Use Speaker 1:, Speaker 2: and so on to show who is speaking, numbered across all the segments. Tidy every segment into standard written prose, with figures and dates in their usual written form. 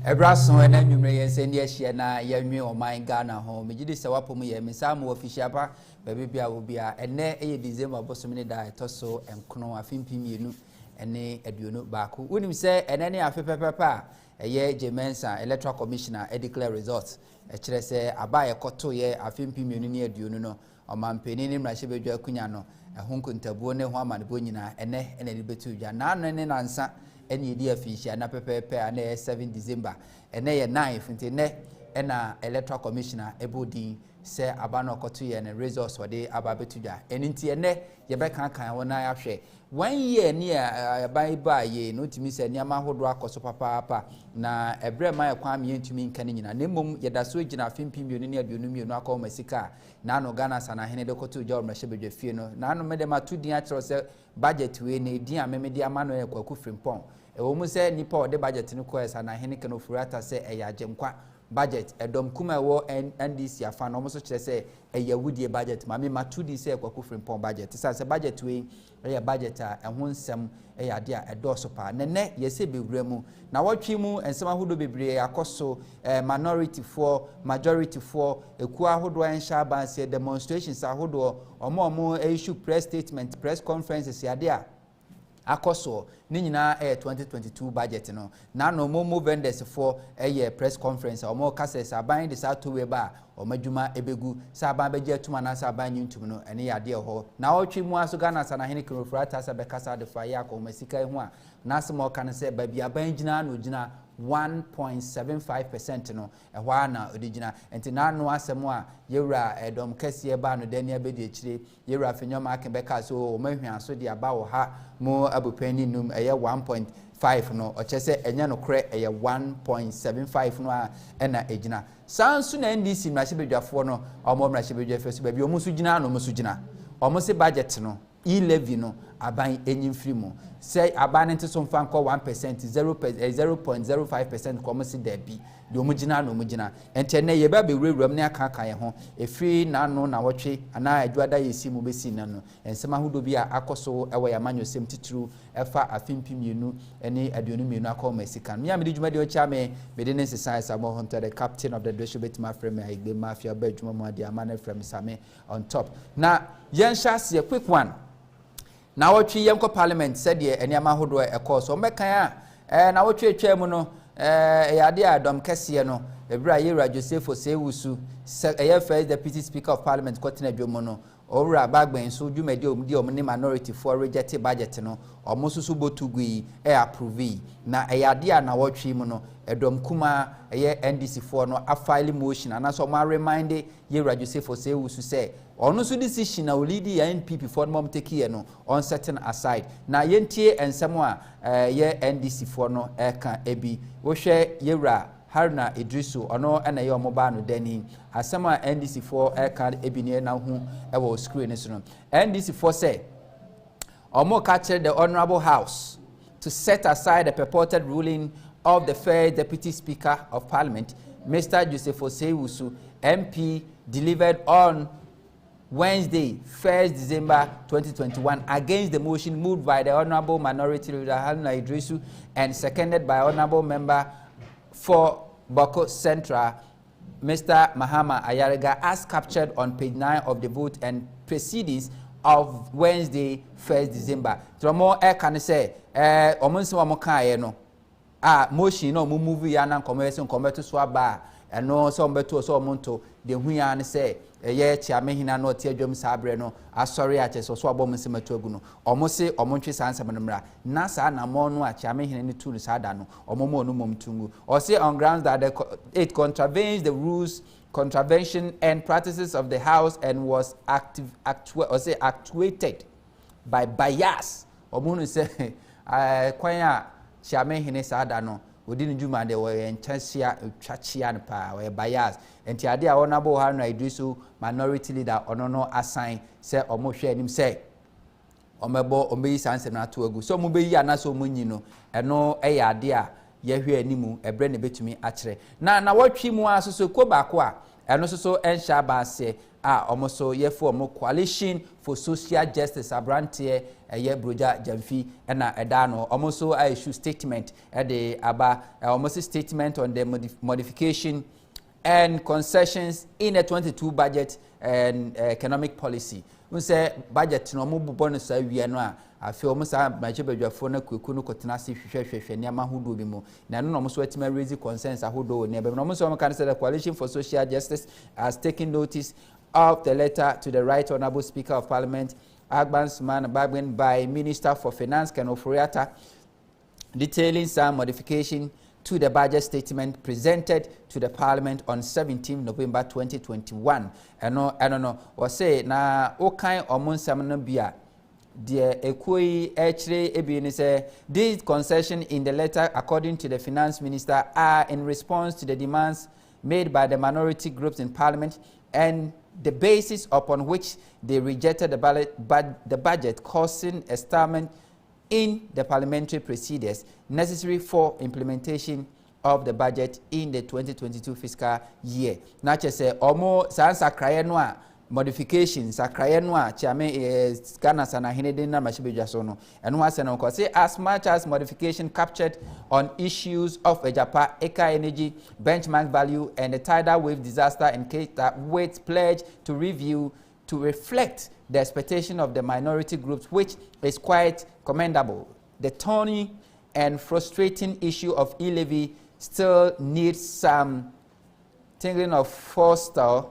Speaker 1: Ebraso and then you may send yes, na yemi or my Ghana home. Me did say wapo me some official pa, baby will be and ne a December bossomini die tosso and Kono afim piminu and ne eduno baku. Wouldn't say and any afe papa a year Jemensa electoral commissioner declare results. A chere say abuy a koto ye afim piminu near duno or man penini rashibe kunyano a hunkuntabuone woman bonina and ne and any betu janan and answer. Any dear fish and a pepe and 7 December and 9th until ne and electoral commissioner Ebodi say abano kotu and resource for the ababetuja and into ne yebeka kan when I share 1 year near by ye no to me say nyama hodwa koso papa na ebre my kwam ye ntumi nkanina nemum yeda so gina fimpim bi ne aduonum no akọ masika na no Ghana sana hene de kotu jo mrahye fie no na no mede matu din a kiro se budget we ne din a memedi ama no ekwaku frimpon ewo mu se nipa o de budget no ko esa na hene ke no furata se eya agyenkwa budget edom kuma wo NDC afa no mo so kire se eya wudie budget ma me matu din se ekwaku frimpon budget se budget we eya budget a ehun nsem eya de a edoso pa ne yese bewura mu na watwi mu ensem ahodo bebre akoso minority for majority for eku ahodo ensha banse demonstrations ahodo omo issue press statement press conferences ya de a akoso ni nyina 2022 budget no na no mo vendors for press conference omo kase saban de sa to we ba omadwuma ebegu saban beje atuma na saban nyintum no ene ya de ho na otwi mu aso Ghana sana hene krofrata sa be kasa de fa ya ko masika hu a na asemo kan se ba bia ban gina no gina 1.75% no ehwa na odigina enti na no asemo a yewura edom kase ba no dani abedi akire yewura fenyoma akebeka so o mahwan so de aba wo ha mo abupani num 1.5 no ochese enya no kre 1.75 no a ena egina sansu na NDC mrahye bedwafo no omo mrahye bedwafo so ba bi omo su gina no omo su gina omo se budget no e-levy no aban enyimfiri mu say aban nte so mfa nko 1% 0.05% ko si dabi de omugina no omugina ente ne ye ba be wuram ne aka ye ho efiri na no na wotwe ana adwada yesi mu besi na no ensema hodo bi a akoso ewo ya Amanyosem titru efa afimpimienu ene aduonimienu akoma sika me amedi dwuma de ocha me de ne science abo Huntor the captain of the district mafrem igbe mafia ba dwuma mu ade amane frem same on top na yensha se quick one na wotwe yemko parliament said ye eniama hodo e course o mekan a na wotwe atwa mu no yade adom kese no ebra yewura Joseph Osewusu first deputy speaker of parliament kotena dwomo no owura bagben so dwumade omdi omne minority for reject budget no omosusu botugui approve na yade a na wotwe mu no edom kuma NDC for no a file motion and so ma remind yewura Joseph Osewusu say ono so decision na lead ya NPP for mom take here no on certain aside na yentie ensemo a NDC for no eka ebi wo hwe yewura Haruna Idrisu ono na ye omoba no dani asema NDC for eka ebi ne na hu ewo screen so no NDC for say omo catch the honorable house to set aside the purported ruling of the first deputy speaker of parliament Mr. Joseph Osewusu MP delivered on Wednesday, 1st December 2021, against the motion moved by the Honorable Minority Leader Haruna Idrisu and seconded by Honorable Member for Boko Central, Mr. Mahama Ayariga, as captured on page 9 of the vote and proceedings of Wednesday, 1st December. Tromo can say, Omonsi Wamokaye no, motion no move ya na conversation to swaba, and no some beto so monto, the huyan say. Ye chiamehina no tiadwom sabre no asori ache so abom sematu no omo se omo ntwe sansa menmra na sa na mo no a chiamehina ni tulu sada no omo mo no momtungu or say on grounds that it contravenes the rules contravention and practices of the house and was actuated by bias omo no say kwan a chiamehina sada no within Juma they were in Chansia Chachian pa or bias and Tiadia Honorable Haruna Idrisu minority leader no assign say or more share him say Omebo Omei Sans and Natuagu. So Mubi Yanaso Munino and no idea ye hear nimu a brand bit to me actually. Now what Chimu so Kobakwa ɛno so ɛnhyɛ abase a ɔmo so yɛfo ɔmo coalition for social justice abranteɛ ɛyɛ broja jamfi ɛna ɛda no ɔmo so issue statement ɛde aba ɔmo so statement on the modification and concessions in the 22 budget and economic policy. We say budget no mo bobɔ no sa wie no a afi ɔmo sa majebadwafo na kwaku no kotena se hwehwehwehwe ne ama hodo bi mu na no ɔmo so atima raise concerns ahodo ne ebe no ɔmo so ɔmo kan say the coalition for social justice has taken notice of the letter to the Right Honourable Speaker of Parliament Agban Suman Bagbin by Minister for Finance Ken Ofori-Atta detailing some modification to the budget statement presented to the Parliament on 17 November 2021. No, or say na okan omunsam no bia de ekoi echre ebi say these concessions in the letter according to the Finance Minister are in response to the demands made by the minority groups in Parliament and the basis upon which they rejected the budget causing a stalemate in the parliamentary procedures necessary for implementation of the budget in the 2022 fiscal year. Na che say omo sansa kraye no a modification sakraye no a chiame Ghana sana hinede na machibedwa so no eno ase no ko say as much as modification captured on issues of Ejapa Eka energy benchmark value and the tidal wave disaster in case that with pledge to review to reflect the expectation of the minority groups, which is quite commendable. The thorny and frustrating issue of e-levy still needs some thinking to forestall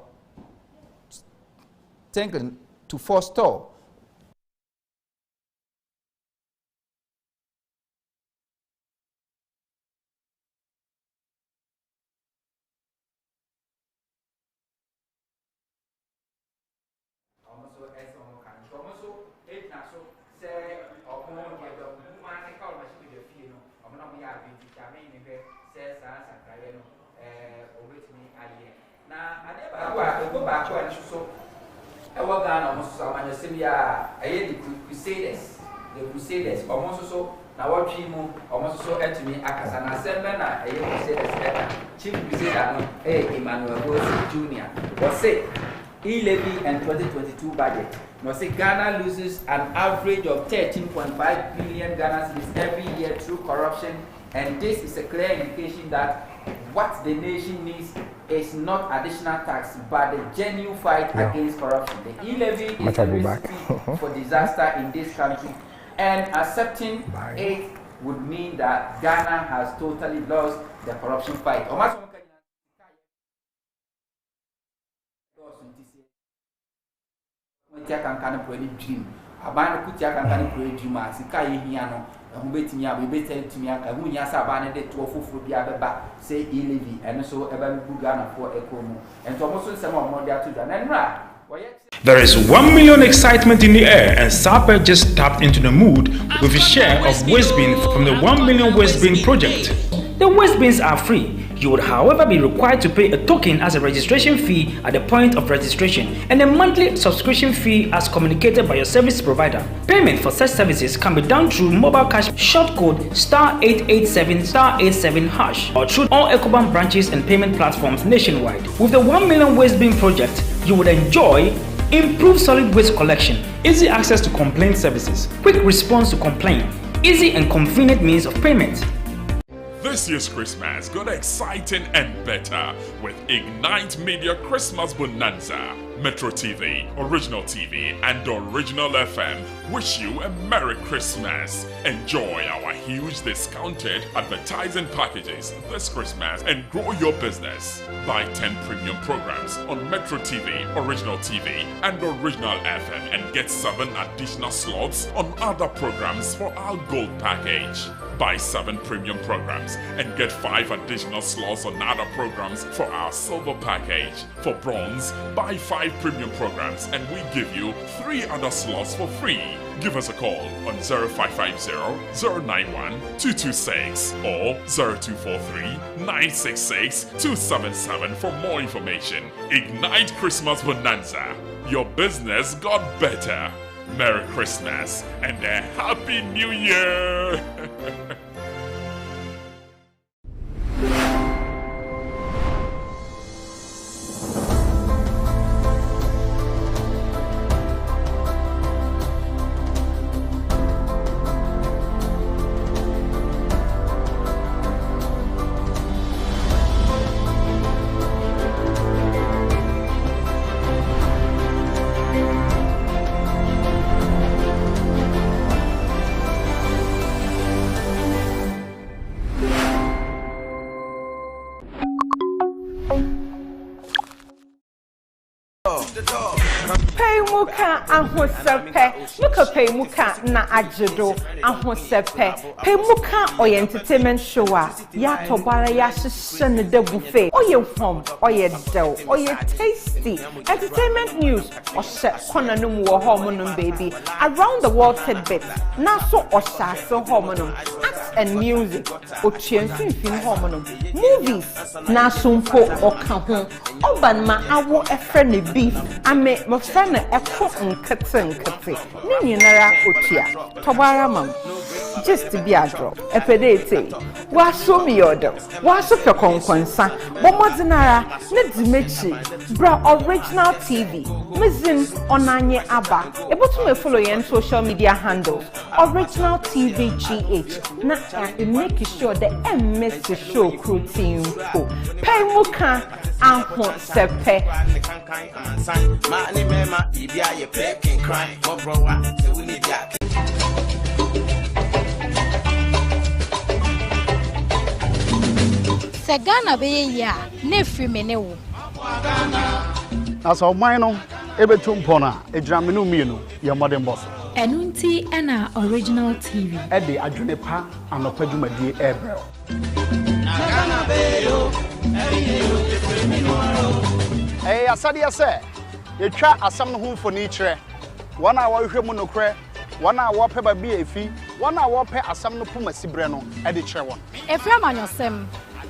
Speaker 1: Amanyosem ya the Crusaders almost so na what mu almost so etumi akasa na sembe na Crusaders chief Crusader no Emmanuel Jr. was say e-levy and 2022 budget. No say Ghana loses an average of 13.5 billion Ghana cedis every year through corruption, and this is a clear indication that what the nation needs is not additional tax, but the genuine fight against corruption. The e-levy is a recipe for disaster in this country, and accepting it would mean that Ghana has totally lost the corruption fight. Abana kutia kankane dream a sika ye hia no ho betimi aba betimi aka hu nya sa abana de to ofoforo bia beba say e-levy eno so eba bu Ghana for ekomu ento mo so nsem o mo dia to da na nra.
Speaker 2: There is 1 million excitement in the air, and Sapper just tapped into the mood with his share of waste bin from the 1 million waste bin project. The waste bins are free. You would, however, be required to pay a token as a registration fee at the point of registration and a monthly subscription fee as communicated by your service provider. Payment for such services can be done through mobile cash short code *887*87# or through all Ecobank branches and payment platforms nationwide. With the 1 million waste bin project, you would enjoy improved solid waste collection, easy access to complaint services, quick response to complaint, easy and convenient means of payment.
Speaker 3: This year's Christmas got exciting and better with Ignite Media Christmas Bonanza. Metro TV, Original TV, and Original FM wish you a Merry Christmas. Enjoy our huge discounted advertising packages this Christmas and grow your business. Buy 10 premium programs on Metro TV, Original TV, and Original FM and get 7 additional slots on other programs for our Gold package. Buy 7 premium programs and get 5 additional slots on other programs for our Silver package. For Bronze, buy 5 premium programs and we give you 3 other slots for free. Give us a call on 0550-091-226 or 0243-966-277 for more information. Ignite Christmas Bonanza. Your business got better. Merry Christmas and a Happy New Year!
Speaker 4: Pay muka ahosepe. Look at pay muka na ajedo ahosepe. Pay muka oye entertainment show ya tobara ya shishene de buffet. Oye home, oye dough, oye tasty. Entertainment news oshe kona num wo hormonum baby. Around the world tidbits. Na so osha so hormonum. Acts and music. Ochiensi fin hormonum. Movies. Na sumpo okaho. Oban ma awo efre ne beef. Ame my friend eko nkete. Ni nyinara otua. Tobara mam. Just to be a drop. Epedete. Wa so mi order. Wa so fe konkonsa. Bomodinara ne dimechi. Bra original TV. Mizin onanye aba. Able to follow your social media handles. Original TV GH. Na make sure that miss the show crew team. Pay muka anho sepe.
Speaker 5: Segana be ya ne free me ne wo.
Speaker 6: Asa mine no ebetum pona ejramenu mienu ye modern boss.
Speaker 5: Enunti ena original TV.
Speaker 6: E de adwene pa anopadwumadie ebrel.
Speaker 7: Nagana be yo,
Speaker 6: Asade ase yetwa asam no ho mfoni kire. Wana wa hwehwe mu nokre, wana wa pe ba bia efi, wana wa pe asam no poma sibre no e de kire won.
Speaker 5: Efra Amanyosem,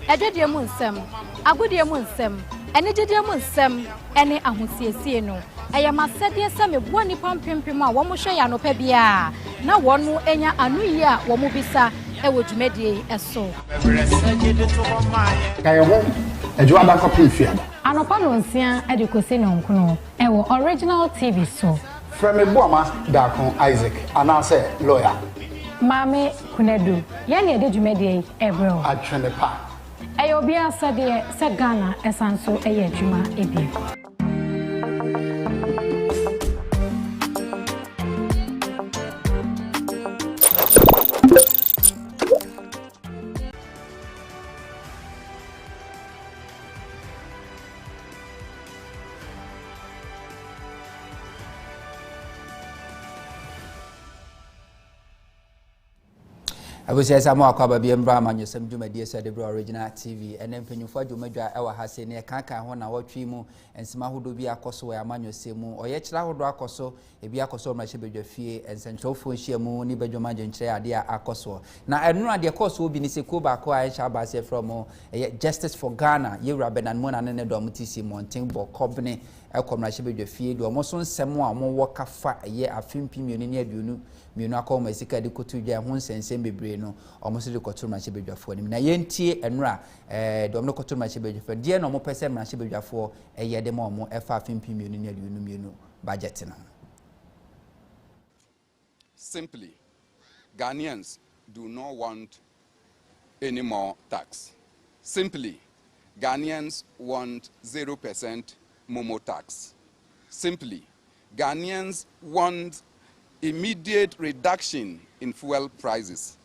Speaker 5: edwedie mu nsem, agodie mu nsem, enegedie mu nsem, ene ahosiesie no. Aya masede se me bo nipa mpempem a wo mo hwe ya no pa bia na wonu enya anu yi a wo mo bisa e wo dwumedie eso.
Speaker 6: Kaye ho ejo aba kopin fia.
Speaker 5: Anopa no nsia e de kosi no nkono e wo original TV so.
Speaker 6: From me boama da kon Isaac anase lawyer.
Speaker 5: Mame kunedu ye ne de dwumedie ebro.
Speaker 6: Atwene pa.
Speaker 5: Eyo bia sade se Ghana esanso eye adwuma ebi.
Speaker 1: I will say some more about Amanyosem Jumadi said the original TV and then Penufa Jumaja our Hasse near Kanka Hona or Trimu and Smahudo be a coso Amanyosemu or yet Lahodo Acoso, a Biacoso Machibeja Fee and Central Funchiamu, Nibajomajan chair, dear Acoso. Now I know the course will be Nisikuba, Kwa Shabase from Justice for Ghana, Yuraben and Mona and Domutisi Montimbo Company, Elcom Machibeja Fee, do almost someone more work a fat a year a film pimuni near you. Miunako mesika de kotuja ho nsensem bebre no omoso de kotu ma chebedwafo ni na yentie enra dom no kotu ma chebedwafo de no mo pese ma chebedwafo eye de mo mo efa fimpi miunu ne aduonu miunu budget no.
Speaker 8: Simply, Ghanaians do not want any more tax. Simply, Ghanaians want 0% momo tax. Simply, Ghanaians want immediate reduction in fuel prices.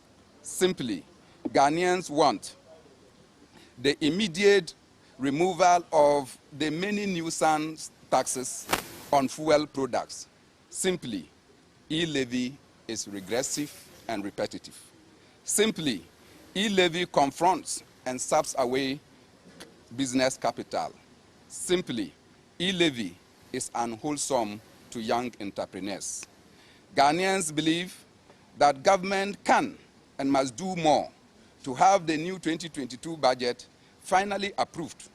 Speaker 8: Simply, Ghanaians want the immediate removal of the many nuisance taxes on fuel products. Simply, e-levy is regressive and repetitive. Simply, e-levy confronts and saps away business capital. Simply, e-levy is unwholesome to young entrepreneurs. Ghanaians believe that government can and must do more to have the new 2022 budget finally approved,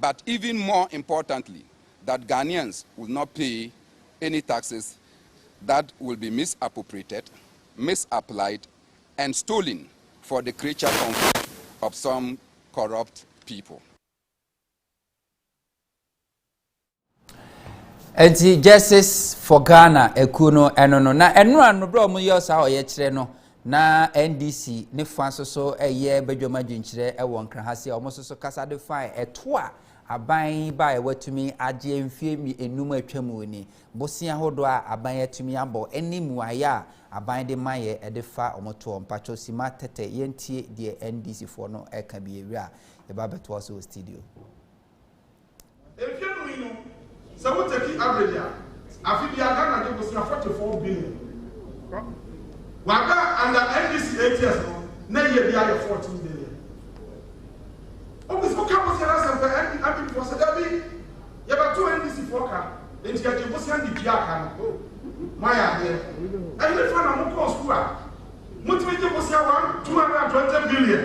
Speaker 8: but even more importantly, that Ghanaians will not pay any taxes that will be misappropriated, misapplied, and stolen for the creature comfort of some corrupt people.
Speaker 1: Enti Justice for Ghana ekuno enono na enura no bro mu yosa o ye kire no na NDC ne fa so eye badwama dwinkyire e won kran hase o mo so kasa de fine eto a aban ba e watumi age emfie mi enum atwamu ni bosia hodo a aban atumi abo enimu aya aban de maye e de fa omoto mpacho sima tete yentie de NDC for no e ka bi ewia e ba beto so studio.
Speaker 9: So we take average. I feel the Ghana they was 44 billion. Waga under NDC 8 years, now year they are 14 billion. Oh, we spoke about the last time. I think was a Debbie. You have 2 NDC forecast. Then you get your boss and the Piaka. My idea. And if I'm a more school, motivated was 220 billion.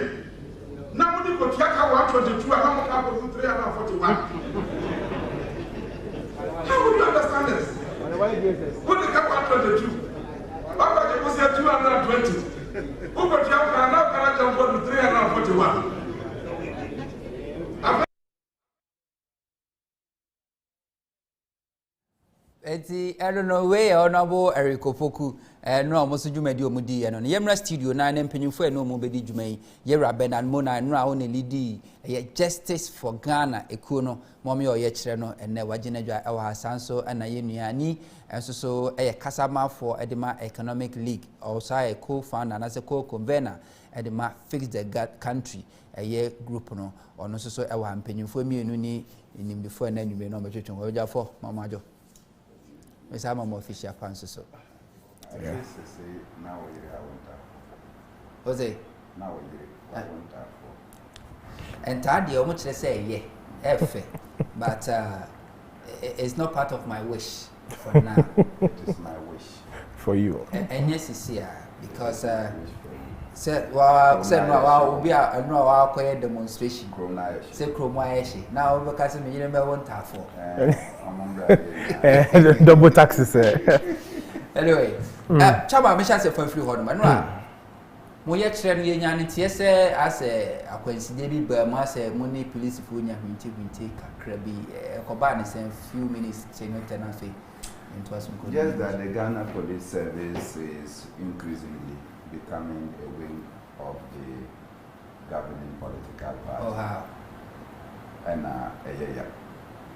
Speaker 9: Now we got Piaka 122 and I'm going to 341. How would you understand this? Put the cap 122. Papa, they was 220. Who got Piaka now? Can I jump to 341?
Speaker 1: Eti I don't know where honorable Eric Opoku no almost dwumadi omudi ye no yemra studio na ne mpanyimfo e no mo bedi dwumai yewra Bernard Mona no a won leadi Justice for Ghana ekuo no momme ye kire no enne waginadwa e wa hasanso na ye nuani enso so kasama for edema Economic League also a co-founder na se co-convener edema Fix the Country ye group no ono so e wa mpanyimfo mienu ni nimdifo na nwume no betwetwe wajafo mamajo Mr. Mama official pants so.
Speaker 10: Yeah. Now we are
Speaker 1: What's it?
Speaker 10: Now we are
Speaker 1: and Tadi, how much they say, yeah, but it's not part of my wish for now.
Speaker 10: It is my wish
Speaker 11: for you.
Speaker 1: And yes, it's here because said, well, we are no our quiet demonstration. Say, Chromashi. Now, because I never want to for
Speaker 11: double taxes.
Speaker 1: Anyway, Chama, Misha said for free hold man. Moya train yanity as a coincidentally, Burma said, money police for you, take crabby, Kobanis and few minutes, say no tenancy.
Speaker 10: Just that the Ghana Police Service is increasingly becoming a wing of the governing political party.
Speaker 1: Oh, how?
Speaker 10: And yeah.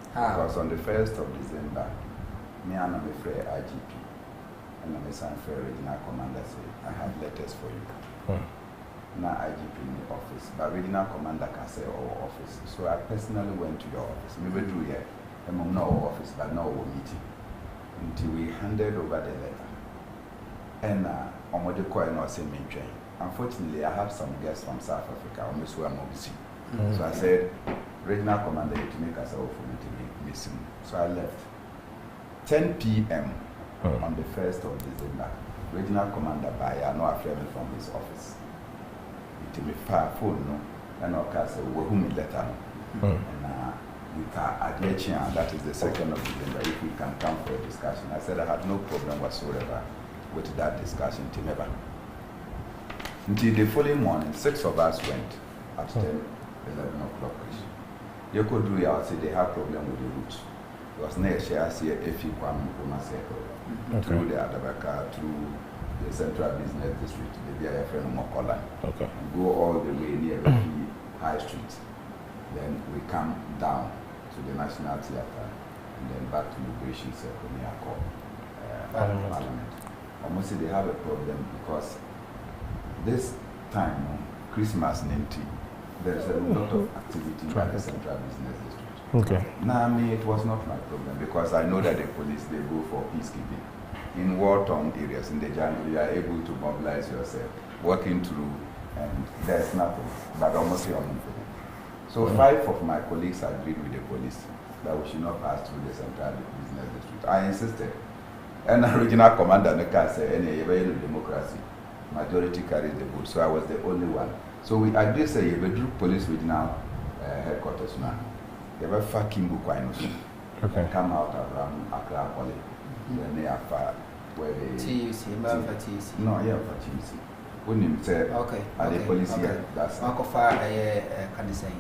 Speaker 10: Because on the 1st of December, me and my friend IGP and my son regional commander say, I have letters for you. Now IGP in the office, but regional commander can say our office. So I personally went to your office. Maybe do here, I'm not our office, but now we're meeting. Until we handed over the letter. And unfortunately, I have some guests from South Africa, almost who are missing. So I said, regional commander, to make us all for me to be missing. So I left. 10 p.m. on the 1st of December, regional commander Baya, no afraid from his office. It me far phone, no, and I said, we're whom letter. And we can that is the 2nd of December, if we can come for a discussion. I said I had no problem whatsoever with that discussion, Timeba. Until the following morning, 6 of us went at 10, 11 o'clock. You could do it, say they have problem with the route. It was near Shia, if you come through the Adabaka, through the Central Business District, the BIFN Mokola, and go all the way near the High Street. Then we come down to the National Theatre and then back to Liberation Circle near Parliament. Almost they have a problem because this time, Christmas and there is a lot of activity in the Central Business District. Now, me, it was not my problem because I know that the police, they go for peacekeeping. In war-torn areas in the jungle, you are able to mobilize yourself, working through, and there's nothing, but almost you're on. So 5 of my colleagues agreed with the police that we should not pass through the Central Business District. I insisted. And the regional commander said, any democracy, majority carries the vote. So I was the only one. So we agreed, say, you will police regional headquarters now. They were fucking Bukwainos. Come out around Accra Poly. Then they are far where they. TUC, no, yeah, for TUC. When you say, are the police here? That's can you say?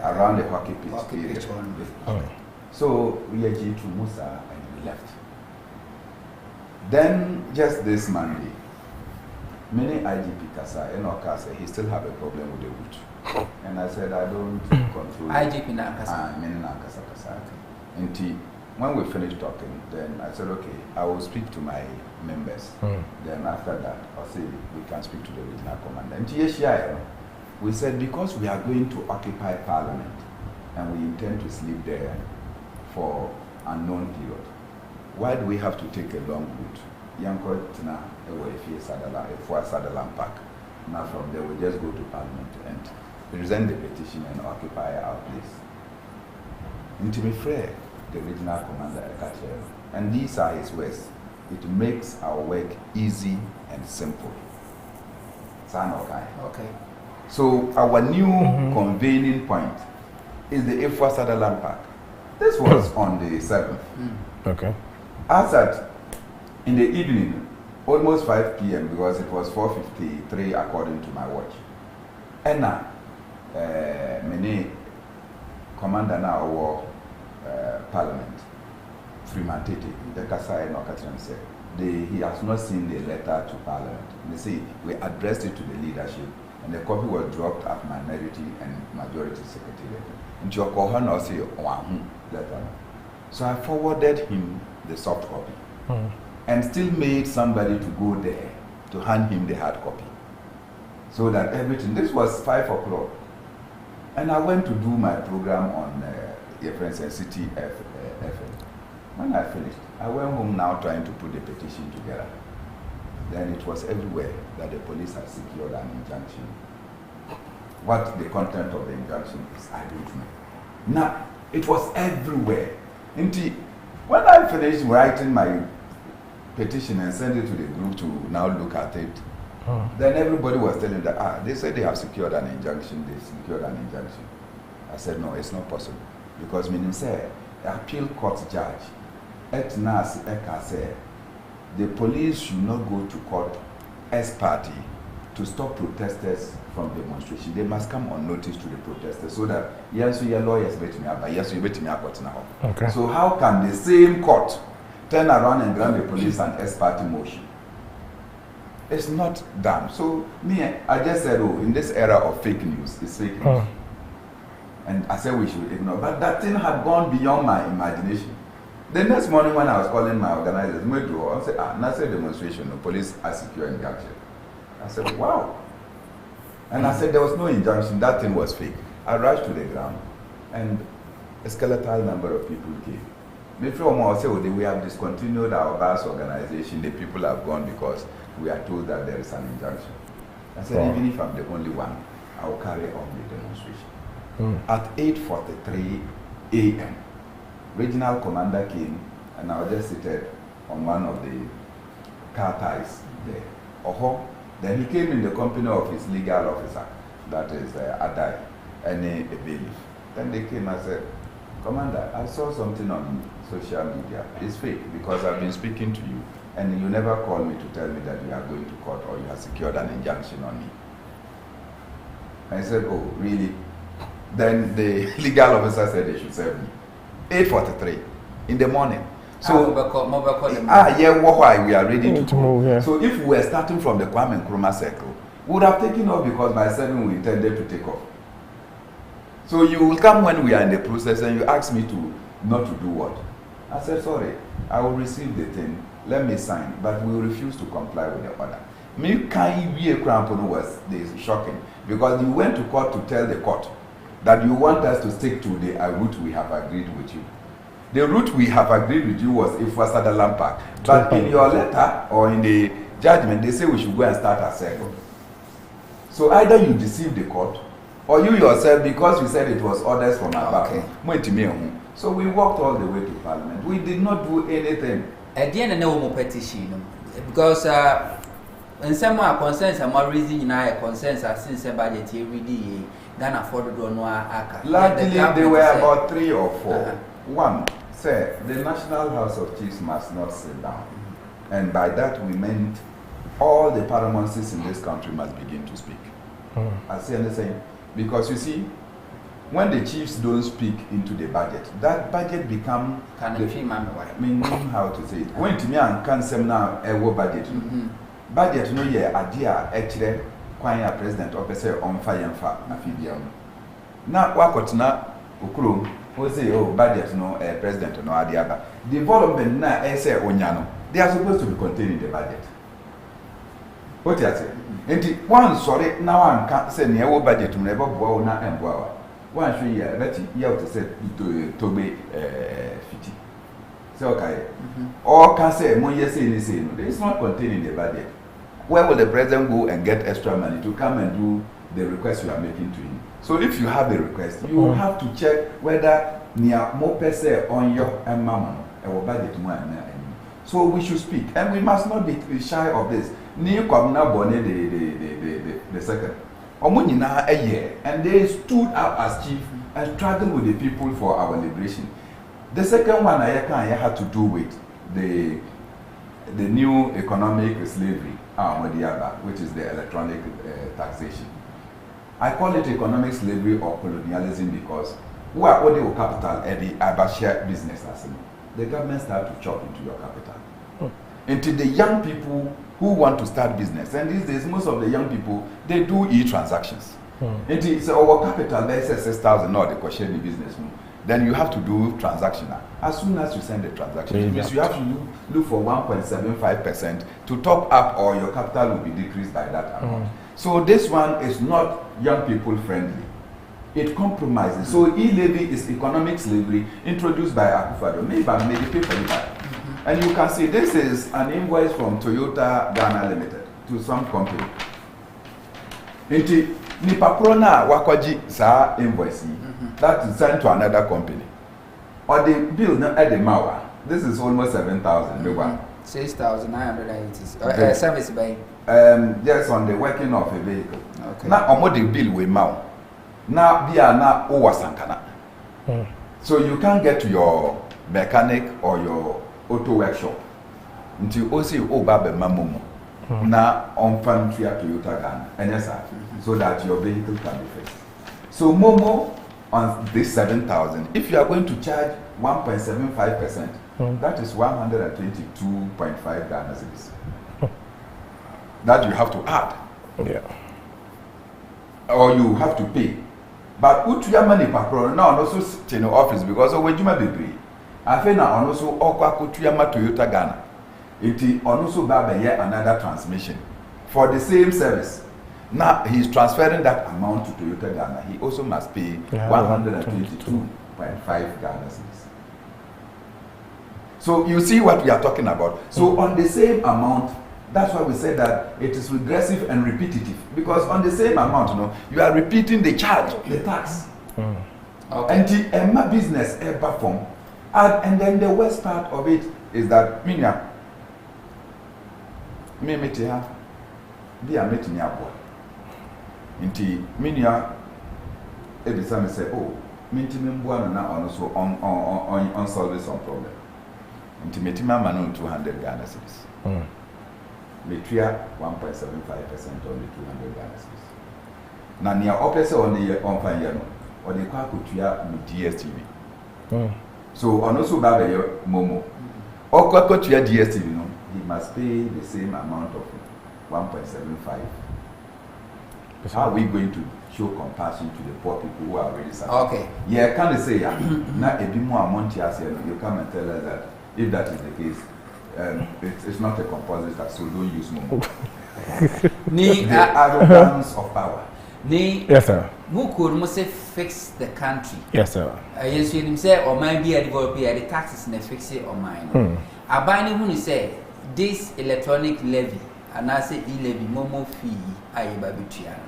Speaker 10: Around the hockey pitch. So we agreed to Musa and we left. Then just this Monday, many IGP Kasa and Okasa, he still have a problem with the route. And I said I don't control IGP Nakasa. Many Nakasa Kasa. Until when we finished talking, then I said, okay, I will speak to my members. Then after that, I'll say we can speak to the regional commander. And we said because we are going to occupy Parliament, and we intend to sleep there for unknown period. Why do we have to take a long route? Yanko Tina, Sadala Park. Now from there we just go to Parliament and present the petition and occupy our place. Intimi Frere, the regional commander Ekatere, and these are his words. It makes our work easy and simple. Okay. So our new convening point is the Efwa Sutherland Park. This was on the 7th.
Speaker 11: Okay.
Speaker 10: As at in the evening, almost 5 p.m. because it was 4:53 according to my watch. And now, many commander now war Parliament, Freeman Tete, the Kasai Nokatran said, he has not seen the letter to Parliament. They say we addressed it to the leadership, and the copy was dropped at minority and majority secretariat. And your Kohana say letter. So I forwarded him the soft copy, and still made somebody to go there to hand him the hard copy, so that everything. This was 5 o'clock, and I went to do my program on City FM. When I finished, I went home now trying to put the petition together. Then it was everywhere that the police had secured an injunction. What the content of the injunction is, I don't know. Now, it was everywhere. Indeed, when I finished writing my petition and sent it to the group to now look at it, then everybody was telling that, they said they have secured an injunction, I said, no, it's not possible. Because meaning say, the appeal court judge, Etnas Eka said, the police should not go to court as party to stop protesters from demonstration. They must come on notice to the protesters so that yes, your lawyers bet me up, yes, you bet me up now.
Speaker 11: Okay.
Speaker 10: So how can the same court turn around and grant the police an S party motion? It's not done. So me, I just said, oh, in this era of fake news, it's fake news. And I said we should ignore. But that thing had gone beyond my imagination. The next morning when I was calling my organizers, I said, not a demonstration, the police are secure injunction. I said, wow. And I said there was no injunction, that thing was fake. I rushed to the ground and a skeletal number of people came. Before I said, we have discontinued our bus organization, the people have gone because we are told that there is an injunction. I said, even if I'm the only one, I will carry on the demonstration. At 8:43 a.m., regional commander came and I was just seated on one of the car ties there. Then he came in the company of his legal officer, that is Adai, and a bailiff. Then they came and said, Commander, I saw something on social media. It's fake because I've been speaking to you and you never called me to tell me that you are going to court or you have secured an injunction on me. I said, oh, really? Then the legal officer said they should serve me. 8:43 in the morning. So, we are ready to move. Yeah. So if we were starting from the Kwame Nkrumah circle, we would have taken off because by 7 we intended to take off. So you will come when we are in the process and you ask me to not to do what? I said, sorry, I will receive the thing, let me sign, but we will refuse to comply with the order. Me can't be a crampon was shocking because you went to court to tell the court that you want us to stick to the route we have agreed with you. The route we have agreed with you was Efwa Sutherland Park. But in your letter or in the judgment, they say we should go and start a circle. So either you deceive the court or you yourself, because you said it was orders from above. So we walked all the way to Parliament. We did not do anything.
Speaker 1: At the end of the petition, because in some concerns, I'm reason concerns since a budget here really Ghana for the
Speaker 10: Luckily, there were about 3 or 4. One, say the National House of Chiefs must not sit down. And by that we meant all the paramountcies in this country must begin to speak. I say anything because you see, when the chiefs don't speak into the budget, that budget become how to say it. When to me and can say now a budget. Budget no ye idea actually kwanya president opese on fire and fa afibiam. Na wakotna okuro we say oh budget no president no adiaba. Development na say onyano. They are supposed to be contained in the budget. What you say? And one sorry now one can say near budget to never bow na and bow. one should hear that you have to say to be 50. So okay. Or can say more yes say no. It's not contained in the budget. Where will the president go and get extra money to come and do the request you are making to him? So if you have a request, you have to check whether near more per se on your and mama or budget more. So we should speak, and we must not be shy of this. New Communal Bonnet the second. Omunina a year, and they stood up as chief and struggled with the people for our liberation. The second one I had to do with the new economic slavery, which is the electronic taxation. I call it economic slavery or colonialism because who are all the capital at the Abashia business as the government start to chop into your capital. Into the young people who want to start business, and these days most of the young people they do e-transactions. It's our capital there says 6,000 or the question the business. Then you have to do transactional. As soon as you send the transaction, it means you have to look for 1.75% to top up, or your capital will be decreased by that amount. So this one is not young people friendly. It compromises. So e-levy is economic slavery introduced by Akufo-Addo. Maybe pay for it. And you can see this is an invoice from Toyota Ghana Limited to some company. Nipa prona wakwaji sa invoice that is sent to another company. Or the bill na at the mawa. This is almost 7,000.
Speaker 1: 6,980. Service by.
Speaker 10: Yes, on the working of a vehicle. Okay. Now, omo the bill we maw. Now, bia na owa sankana. So you can't get to your mechanic or your auto workshop until you also obabe mamumu. Na on fan Toyota Ghana. And yes, so that your vehicle can be fixed. So Momo on this 7,000, if you are going to charge 1.75%, that is 122.5 Ghana cedis. That you have to add.
Speaker 11: Yeah.
Speaker 10: Or you have to pay. But put your money per now also sit in the office because of when you may be. I think now also okwa kutuyama Toyota Ghana. It also buy another transmission for the same service. Now he's transferring that amount to Toyota Ghana. He also must pay 122.5 Ghana cedis. So you see what we are talking about. So on the same amount, that's why we say that it is regressive and repetitive. Because on the same amount, you are repeating the charge, the tax. Okay. And the business ever form. And then the worst part of it is that Minya, me metia, be a meeting yabo. Inti Minya, every time I say, oh, minti mimbuana na also on solve some problem. Inti metima manon 200 Ghana cedis. Metria 1.75% on the 200 Ghana cedis. Na niya opese on fanya no, or the kwa kutuya with DSTV. So on also baba Momo. Or kwa kutuya DSTV no, he must pay the same amount of 1.75. How are we going to show compassion to the poor people who are already suffering? Okay. Yeah, can they say na a bit more amount you come and tell us that if that is the case, it's not a compulsory tax, so don't use Momo. The arrogance of power.
Speaker 11: Yes, sir.
Speaker 1: Who could must fix the country?
Speaker 11: Yes, sir.
Speaker 1: Yes, you say, or might be a developer, the taxes and fix it or mine. I buy who say this electronic levy, and I say e-levy, Momo fee, I babitrian.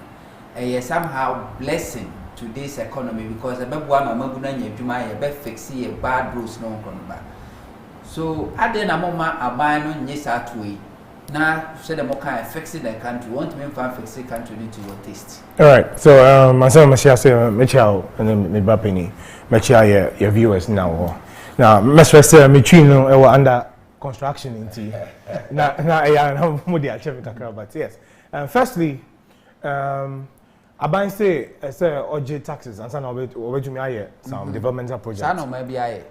Speaker 1: Somehow blessing to this economy because a bad one, I'm going to fix a bad rules no back. So, I then a moment I buy no yes at way. Now, said the more fixing the country, want to make fix the country into your taste.
Speaker 11: All right, so myself, Michelle, and then Mibapini, Michelle, your viewers now. Now, Mr. Michino, under construction in tea. Now, I'm but yes. Firstly, I say OJ taxes and some of it over some developmental projects.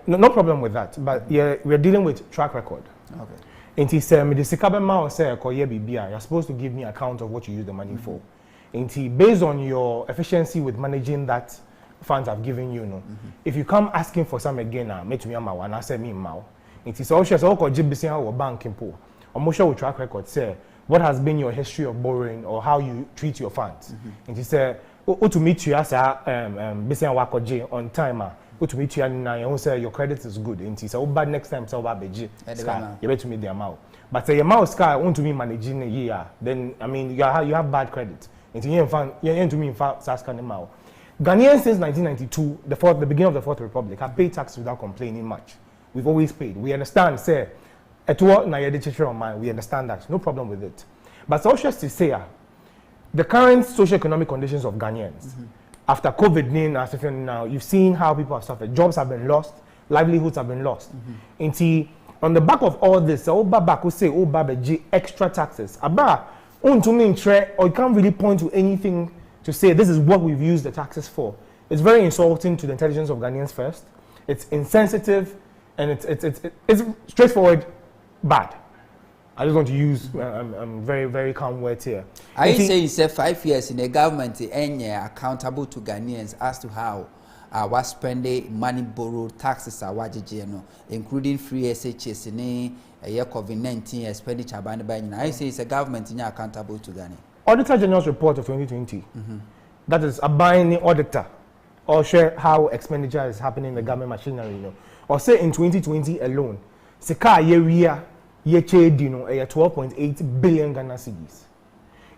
Speaker 11: No problem with that, but we're dealing with track record. Okay. And he said, "Me the sikabema say koye bibia. You're supposed to give me account of what you use the money for." And he, based on your efficiency with managing that funds I've given you, if you come asking for some again, make me ma and I say me ma. And he said, "Oh, she's all called GBC or bank impo. Or sure with track record say what has been your history of borrowing or how you treat your funds." And he said, to meet you as a business wakoje on time to meet you and you say your credit is good and so bad next time so bad beji you bet to meet the amount but say your mouse car want to me managing a year then I mean you have bad credit and you to me in fact Saska Nimao. Ghanaians since 1992 the beginning of the Fourth Republic have paid tax without complaining much. We've always paid. We understand say etuo na yede chichire on mine we understand that no problem with it but also to say the current socio-economic conditions of Ghanaians after COVID-19 now, you've seen how people have suffered. Jobs have been lost, livelihoods have been lost. And on the back of all this, extra taxes. Or you can't really point to anything to say this is what we've used the taxes for. It's very insulting to the intelligence of Ghanaians first. It's insensitive and it's straightforward bad. I just want to use very, very calm words here.
Speaker 1: I say you said 5 years in the government and accountable to Ghanaians as to how was spending money borrowed taxes are including free SHS in a year COVID-19 expenditure by I say it's a government accountable to Ghana.
Speaker 11: Auditor General's report of 2020 that is a binding auditor or share how expenditure is happening in the government machinery, or say in 2020 alone, Seka year Dino, 12.8 billion Ghana cedis.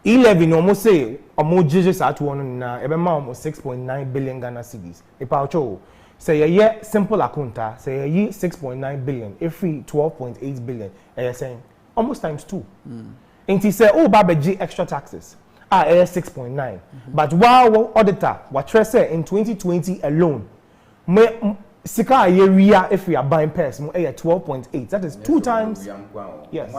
Speaker 11: 11 almost say almost judges at one na almost 6.9 billion Ghana cedis. E paucho say a year simple akunta say a year 6.9 billion every 12.8 billion saying almost times 2. And he say oh babeji extra taxes 6.9. But while auditor what say in 2020 alone Sika area if we are buying pairs, 12.8. That is 2 times. Yes.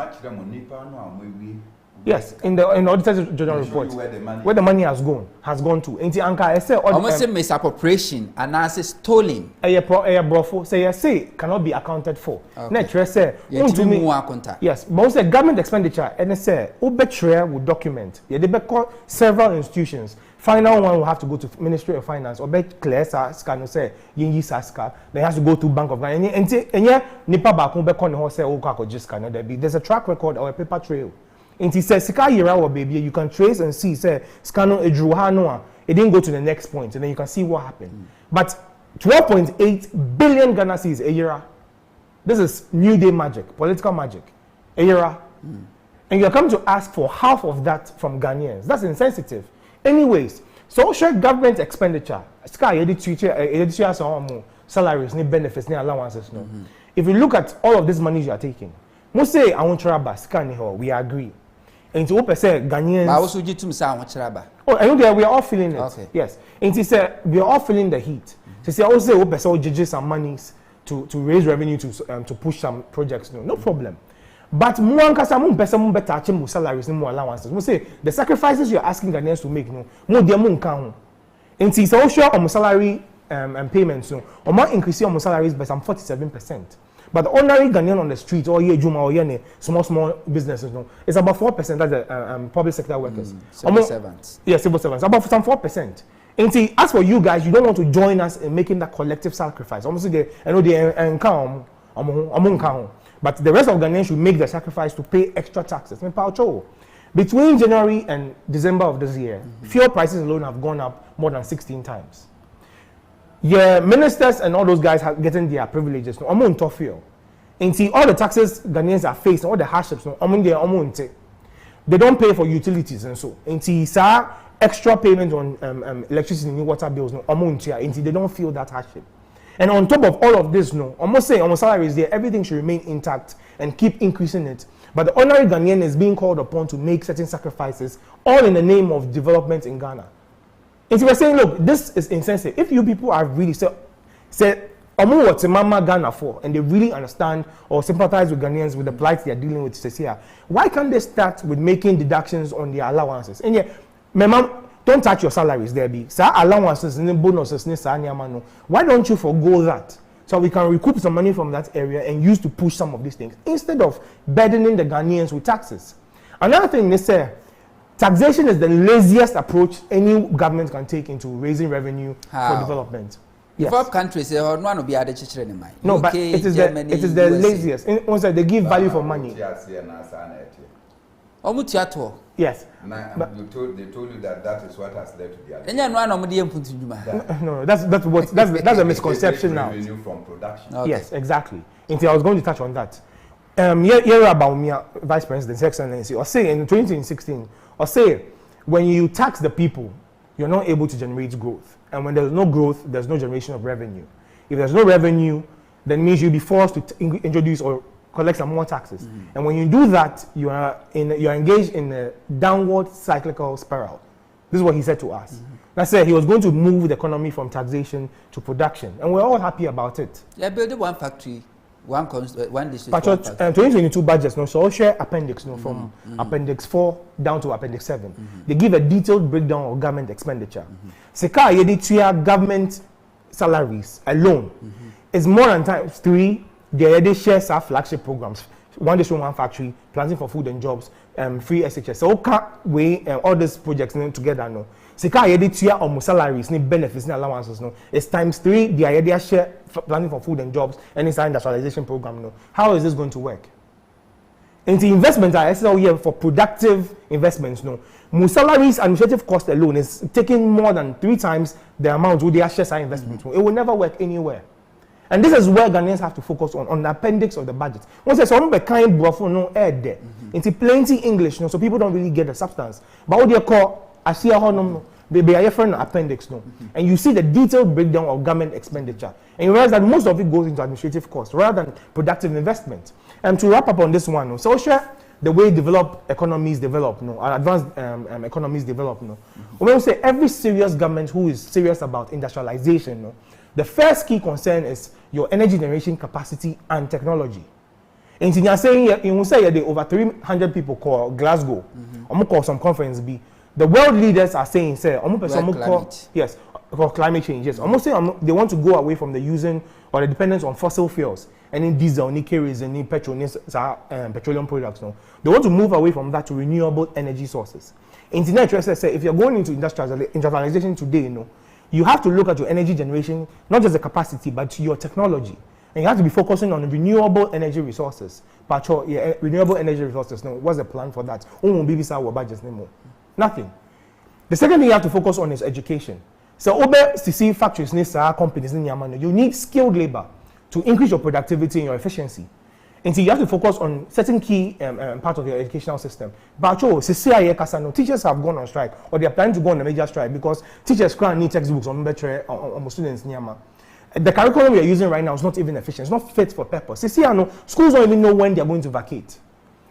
Speaker 11: Yes, in the Auditor General report, where the money has gone to. In the Anka, I say
Speaker 1: almost misappropriation and as stolen.
Speaker 11: Say cannot be accounted for. Nature say yes, most the government expenditure and say Obetre will document. Yeah, they call several institutions. Final one will have to go to Ministry of Finance or bet clear scan say yin saska. They has to go to Bank of Ghana. And yeah, nipa ba kun be kon ho say o kwa just can there be. There's a track record or a paper trail. And he says sika yira or baby you can trace and see say scano edruha no it didn't go to the next point and then you can see what happened. But 12.8 billion Ghana cedis a year. This is new day magic, political magic. A year. And you're coming to ask for half of that from Ghanaians. That's insensitive. Anyways, social government expenditure, salaries, benefits, allowances. If you look at all of this money you are taking, most say I want to we agree. And to open say Ghanaians.
Speaker 1: I also get to say I want to
Speaker 11: oh, I know we are all feeling it.
Speaker 1: Okay.
Speaker 11: Yes. And to say we are all feeling the heat. To say also open so judges some monies to raise revenue to push some projects. No problem. But more better achieve salaries and more allowances. We say the sacrifices you're asking Ghanaians to make, more dear moon count. And it's also on salary and payments, or more increasing on salaries by some 47%. But the ordinary Ghanaian on the street or Juma or small businesses, it's about 4%. That's the public sector workers.
Speaker 1: Civil servants.
Speaker 11: Yes, civil servants. About some 4%. And see, as for you guys, you don't want to join us in making that collective sacrifice. Almost they count. But the rest of Ghanaians should make the sacrifice to pay extra taxes. Between January and December of this year, fuel prices alone have gone up more than 16 times. Yeah, ministers and all those guys are getting their privileges. Huntor fuel. And see, all the taxes Ghanaians are facing, all the hardships, they don't pay for utilities and so. And see, extra payment on electricity and water bills, they don't feel that hardship. And on top of all of this, almost say almost salaries there, everything should remain intact and keep increasing it. But the ordinary Ghanaian is being called upon to make certain sacrifices, all in the name of development in Ghana. And so we're saying, look, this is insensitive. If you people are really say what's Mama Ghana for, and they really understand or sympathize with Ghanaians with the plight they are dealing with here, why can't they start with making deductions on their allowances? And yeah, don't touch your salaries there be. Allowances and bonuses. Why don't you forgo that? So we can recoup some money from that area and use to push some of these things instead of burdening the Ghanaians with taxes. Another thing they say, taxation is the laziest approach any government can take into raising revenue for development.
Speaker 1: Yes. Developed countries, no,
Speaker 11: but it is the laziest. They give value for money. Yes.
Speaker 10: They told you that is what has led to the other.
Speaker 11: No, that's a misconception now.
Speaker 10: Revenue from production.
Speaker 11: Okay. Yes, exactly. Until I was going to touch on that. Here about me, Vice President, Excellency, or say in 2016, or say when you tax the people, you're not able to generate growth. And when there's no growth, there's no generation of revenue. If there's no revenue, then it means you'll be forced to introduce or collect some more taxes. And when you do that, you're engaged in a downward cyclical spiral. This is what he said to us. That's it. He was going to move the economy from taxation to production, and we're all happy about it.
Speaker 1: Yeah, building one factory, one district.
Speaker 11: But 2022 budgets, no, so I'll share appendix, no, from appendix 4 down to appendix 7. They give a detailed breakdown of government expenditure. Seka yedi government salaries alone is more than times 3. They share our flagship programs. One district, one factory, planting for food and jobs, free SHS. So all these projects together, no. Sika yedi tia almost salaries, ni benefits, ni allowances, no. It's times 3. The idea share planning for food and jobs and it's an industrialization program, no. How is this going to work? And the investments are here for productive investments, no. More salaries, administrative cost alone is taking more than 3 times the amount with the share investment. It will never work anywhere. And this is where Ghanaians have to focus on the appendix of the budget. Once there's some kind of no air there, it's plenty English, no, so people don't really get the substance. But what they call they are from appendix, no, and you see the detailed breakdown of government expenditure, and you realize that most of it goes into administrative costs rather than productive investment. And to wrap up on this one, no, so share the way developed economies develop, no, advanced economies develop, no. We will say every serious government who is serious about industrialization, no. The first key concern is your energy generation capacity and technology. And you're saying, you will say there over 300 people call Glasgow. Call some conference B. The world leaders are saying, say, yes, for climate change. Yes, almost say they want to go away from the using or the dependence on fossil fuels, any diesel, any kerosene, any petrol, petroleum products. No, they want to move away from that to renewable energy sources. Internet says, if you're going into industrialization today, no. You have to look at your energy generation, not just the capacity, but your technology. And you have to be focusing on renewable energy resources. But renewable energy resources, no, what's the plan for that? Nothing. The second thing you have to focus on is education. So, CC factories, companies, you need skilled labor to increase your productivity and your efficiency. And so you have to focus on certain key part of your educational system. But teachers have gone on strike, or they are planning to go on a major strike because teachers can't need textbooks on students. The curriculum we are using right now is not even efficient. It's not fit for purpose. Schools don't even know when they are going to vacate.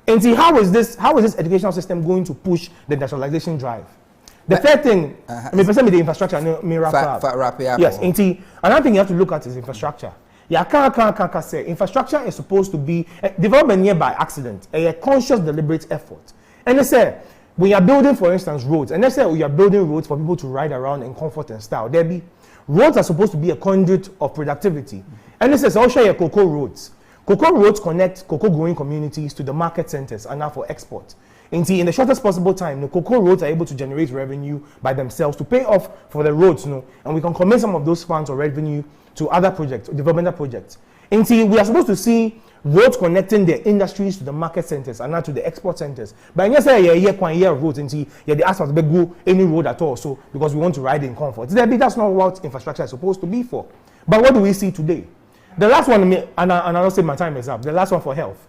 Speaker 11: And see, how is this educational system going to push the industrialization drive? The third thing, the infrastructure.
Speaker 1: Wrap it up.
Speaker 11: Yes, and see, another thing you have to look at is infrastructure. Infrastructure is supposed to be development here by accident, a conscious, deliberate effort. And they say, when you are building, for instance, roads, and they say we are building roads for people to ride around in comfort and style. Roads are supposed to be a conduit of productivity. And they say, I'll share your cocoa roads. Cocoa roads connect cocoa growing communities to the market centers and now for export. And see, in the shortest possible time, the cocoa roads are able to generate revenue by themselves to pay off for the roads, and we can commit some of those funds or revenue to other projects, developmental projects. And see, we are supposed to see roads connecting the industries to the market centers and not to the export centers. But you say roads, and see, they ask us to go any road at all, so because we want to ride in comfort. That's not what infrastructure is supposed to be for. But what do we see today? The last one, and I'll say my time is up. The last one for health.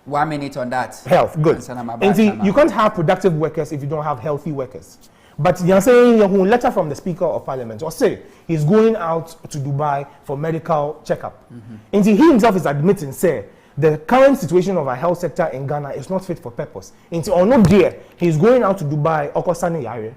Speaker 1: 1 minute on that.
Speaker 11: Health, good. And see, you can't have productive workers if you don't have healthy workers. But you're saying a letter from the Speaker of Parliament, or say he's going out to Dubai for medical checkup. And see, he himself is admitting, say, the current situation of our health sector in Ghana is not fit for purpose. And so, no dear, he's going out to Dubai, Okosani Yare.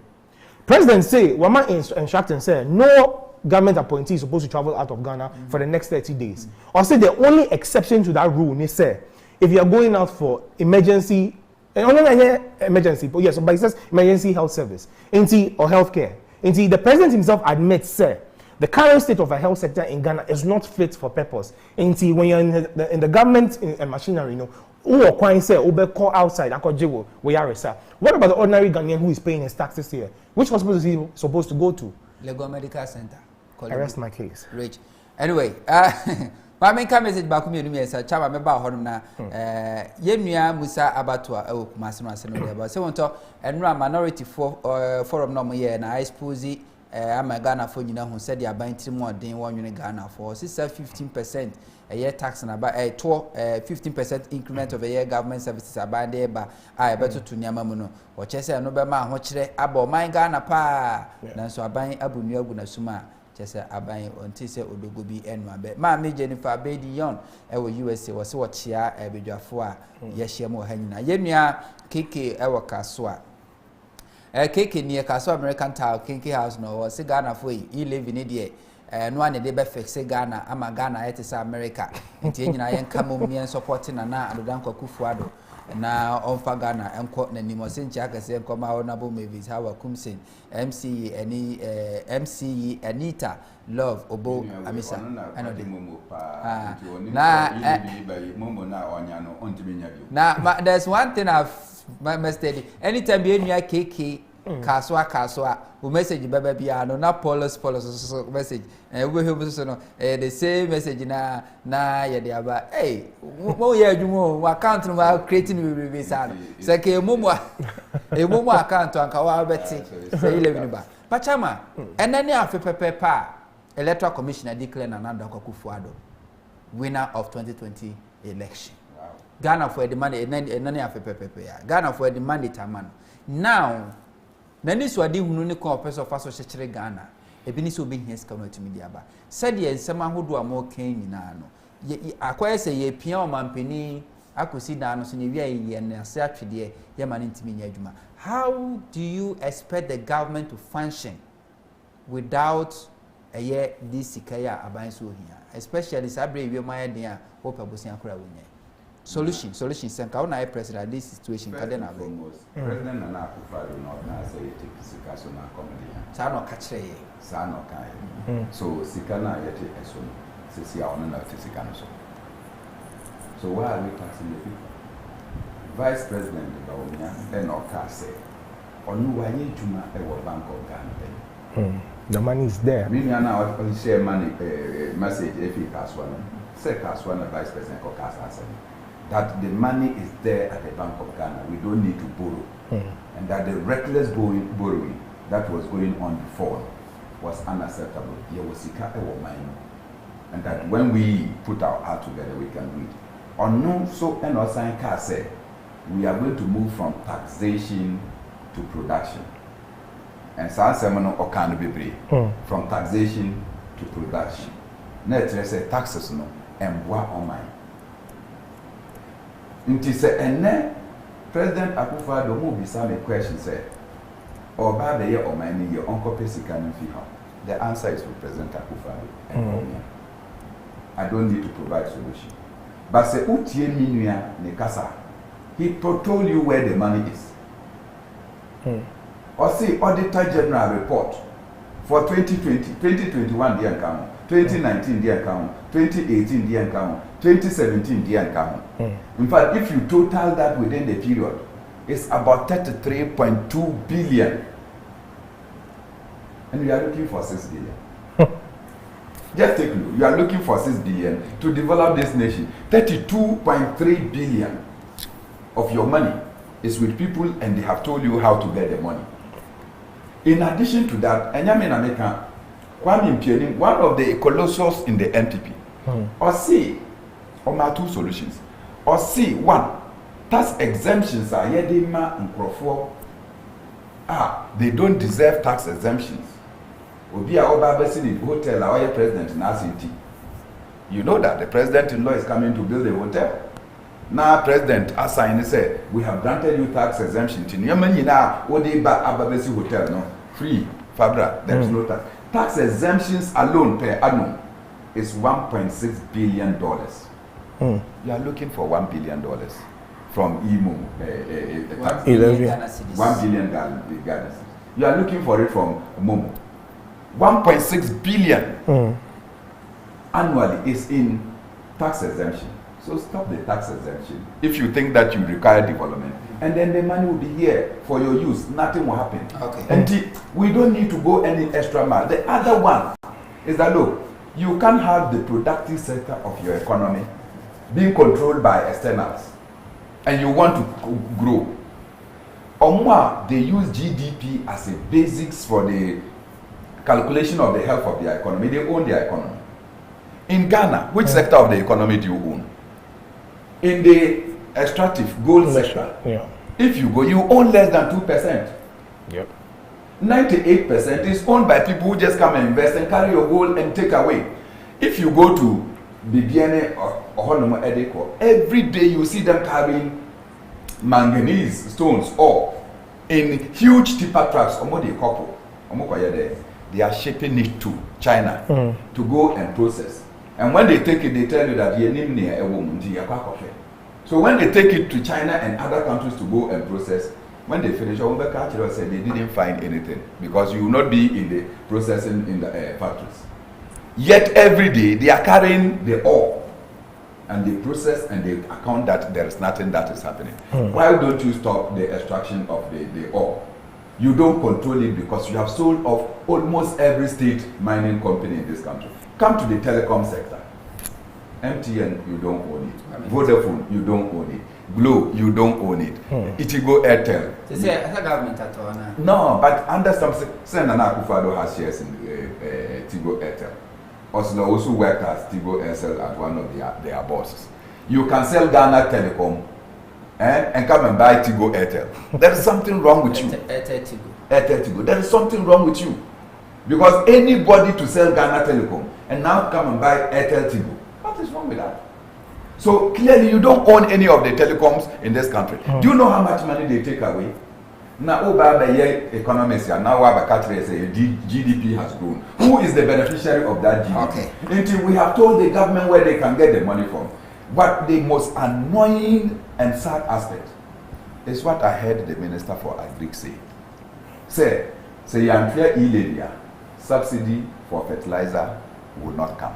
Speaker 11: President say, Wama instructing say, no government appointee is supposed to travel out of Ghana for the next 30 days. Or say the only exception to that rule, they say, if you are going out for emergency, but yes, but it says emergency health service, or healthcare. The president himself admits, sir, the current state of our health sector in Ghana is not fit for purpose. When you're in the government machinery, who call outside, what about the ordinary Ghanaian who is paying his taxes here? Which hospital is he supposed to go to?
Speaker 1: Lagos Medical Center.
Speaker 11: I rest my case.
Speaker 1: Rich. Anyway, Ba me ka message ba ko me numi esa chama me ba ho na yenua Musa Abatua e Kumasi no ase no dey ba se wonto enura minority forum no mo ye na expose Ghana for nyina hu said the aban tiri mo den wonwene Ghana for 15% a year tax na ba 15% increment of a year government services aban dey ba a beto to nyama mu no o chese no be ma ho kire aba man Ghana pa na so aban abunu agu na suma chese aban onti se odogo bi enu abe ma me Jennifer Abedi Yon e wo USA wo se wo chia bedwafo a ye hye mo ha nyina yenua keke e wo kaso a keke ni kaso American Tower Kinky House no wo se Ghana for e live in there no ane de be fix Ghana ama Ghana et sa America nti nyina yen kamom ni support na adodan kwakufu ado na onfa Ghana enko na nimo se nchi akase enko ma honorable Mavis Hawa Kumsin MCE ani MCE Anita Love Obo Amisa ano de na
Speaker 10: momo na onya no ontiminya bio
Speaker 1: na there's one thing my steady anytime be enu keke kaswa o message baba bia no na polos so message we hebu so no the same message na ye de aba hey mo ye adwumo account no creating we say say ke momo account anka wa beti say 11 ba pachama enani afepepepa electoral commissioner declare Nana Akufo-Addo winner of 2020 election. Ghana for the money enani afepepepe Ghana for the mandate man now nani so ade hunu ne ko person fa so chekere Ghana ebi ni so obi hia ska no atimi dia ba said ye nsem ahodo amo kan nyina no akoye se ye pia o mampeni akosi da no so ne wi ye ne ase atwede ye ma ne ntimi nya adwuma. How do you expect the government to function without a year this sikaya aban so hia, especially sabre wi ma ye den a wo pabosi akora wo nya solution senka una president this situation kadena be
Speaker 10: president Nana Akufo-Addo no na say take sika so na comedy
Speaker 1: sa no ka kire ye
Speaker 10: sa no kai so sika na yete eso se si a ono na sika no so why are we passing the people? Vice President Baumia then oka say onu wa ye juma e wo Bank of Ghana
Speaker 11: the money is there
Speaker 10: me na what share money message if you kaswa no say kaswa na Vice President ko kasa that the money is there at the Bank of Ghana. We don't need to borrow. And that the reckless borrowing that was going on before was unacceptable. And that when we put our heart together, we can do it. Or no, so and also say we are going to move from taxation to production. And some seminal or can be from taxation to production. Let's say taxes no and what on mine. Nti se enne President Akufo-Addo mo bisa me question say oba be ye o man ni ye onko pesika no fi ha. The answer is with President Akufo-Addo. I don't need to provide solution. But say utie mi nua ne kasa. He told you where the money is. Or see Auditor General report for 2020, 2021 the account, 2019 the account, 2018 the account, 2017 the account. In fact, if you total that within the period, it's about 33.2 billion. And we are looking for 6 billion. Just take a look. You are looking for 6 billion to develop this nation. 32.3 billion of your money is with people and they have told you how to get the money. In addition to that, one of the colossus in the NPP, or see, or my two solutions, or see, one, tax exemptions are yedima and crofo. They don't deserve tax exemptions. Obi a obabesi in hotel or president in RCT. You know that the president-in-law is coming to build a hotel. Now, President Assign said, we have granted you tax exemption. In Yemen, now, Ode ba Ababesi Hotel, no, free, Fabra, there is no tax. Tax exemptions alone per annum is $1.6 billion. You are looking for $1 billion from IMO, tax. 1 billion Ghana. You are looking for it from Momo. 1.6 billion annually is in tax exemption. So stop the tax exemption if you think that you require development. And then the money will be here for your use. Nothing will happen. Okay. And we don't need to go any extra mile. The other one is that, look, You can't have the productive sector of your economy being controlled by externals, and you want to grow. Omwa, they use GDP as a basics for the calculation of the health of their economy. They own their economy. In Ghana, which sector of the economy do you own? In the extractive gold sector, if you go, you own less than 2%.
Speaker 11: Yep.
Speaker 10: 98% is owned by people who just come and invest and carry your gold and take away. If you go to Bibiane or Honomo Edeko, every day you see them carrying manganese stones or in huge tipper trucks. They are shipping it to China to go and process. And when they take it, they tell you that so when they take it to China and other countries to go and process, when they finish, said they didn't find anything because you will not be in the processing in the factories. Yet every day they are carrying the ore and they process and they account that there is nothing that is happening. Why don't you stop the extraction of the ore? You don't control it because you have sold off almost every state mining company in this country. Come to the telecom sector. MTN, you don't own it. Vodafone, you don't own it. Glo, you don't own it. Itigo Airtel.
Speaker 1: They say a government at all now.
Speaker 10: No, but under some Senator Akufo-Addo has shares in Tigo Airtel. Oslo also worked as Tigo Airtel at one of their bosses. You can sell Ghana Telecom and come and buy Tigo Airtel. There is something wrong with you.
Speaker 1: Airtel
Speaker 10: Tigo. There is something wrong with you. Because anybody to sell Ghana Telecom and now come and buy Airtel Tigo. What is wrong with that? So clearly you don't own any of the telecoms in this country. Do you know how much money they take away? Now, economists are now GDP has grown. Who is the beneficiary of that GDP?
Speaker 1: Okay.
Speaker 10: Until we have told the government where they can get the money from. But the most annoying and sad aspect is what I heard the Minister for Agri say. Say, subsidy for fertilizer will not come.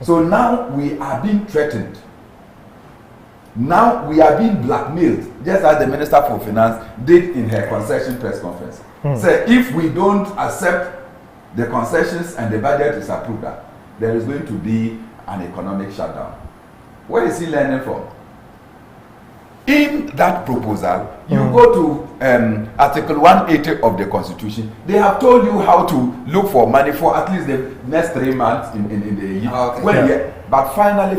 Speaker 10: So now we are being threatened. Now we are being blackmailed, just as the Minister for Finance did in her concession press conference. Say, if we don't accept the concessions and the budget is approved, there is going to be an economic shutdown. Where is he learning from? In that proposal, you go to Article 180 of the Constitution. They have told you how to look for money for at least the next 3 months in the year. Okay. But finally,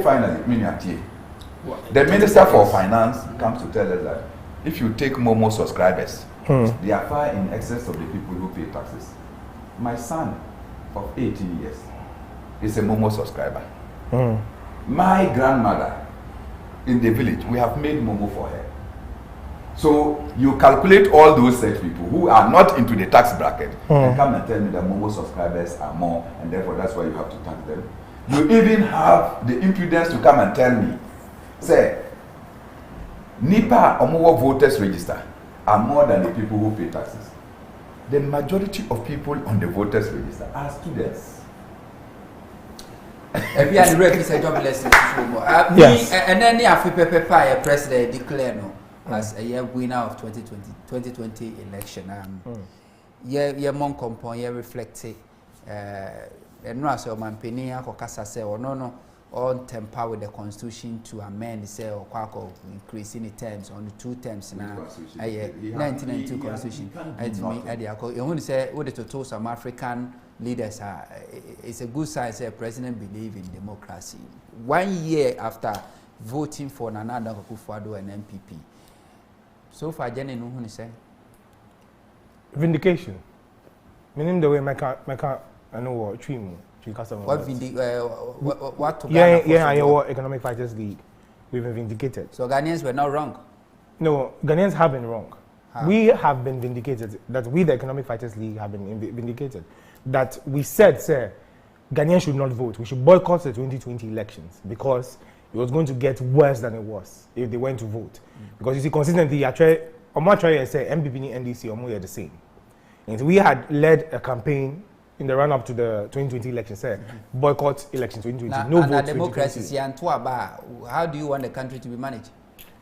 Speaker 10: the Minister for Finance comes to tell us that if you take Momo subscribers, they are far in excess of the people who pay taxes. My son of 18 years is a Momo subscriber. My grandmother in the village, we have made Momo for her. So you calculate all those such people who are not into the tax bracket and come and tell me that Momo subscribers are more and therefore that's why you have to tax them. You even have the impudence to come and tell me, say, NIPA or voters register are more than the people who pay taxes. The majority of people on the voters register are students.
Speaker 1: Every representative jobless.
Speaker 11: Yes.
Speaker 1: And then the Afri president declared as a year winner of 2020 election. Yeah, mon compon, yeah, reflected. And no, so man penny or Casa say or no, on temper with the constitution to amend, say or quack or increasing the terms on the 2 terms now. 1992 constitution. I want to say, what the total some African leaders are, it's a good sign say president believe in democracy. 1 year after voting for Nana Akufo-Addo and MPP, so far Jenny no one say
Speaker 11: vindication. Meaning the way I know what
Speaker 1: what
Speaker 11: Economic Fighters League, we've been vindicated.
Speaker 1: So Ghanaians were not wrong.
Speaker 11: No, Ghanaians have been wrong. We have been vindicated. That we, the Economic Fighters League, have been vindicated. That we said, sir, Ghanaians should not vote. We should boycott the 2020 elections because it was going to get worse than it was if they went to vote. Because you see, consistently, I try and say MPP and NDC are the same. And we had led a campaign in the run-up to the 2020 election, say boycott election 2020. No vote.
Speaker 1: Democracy. How do you want the country to be managed?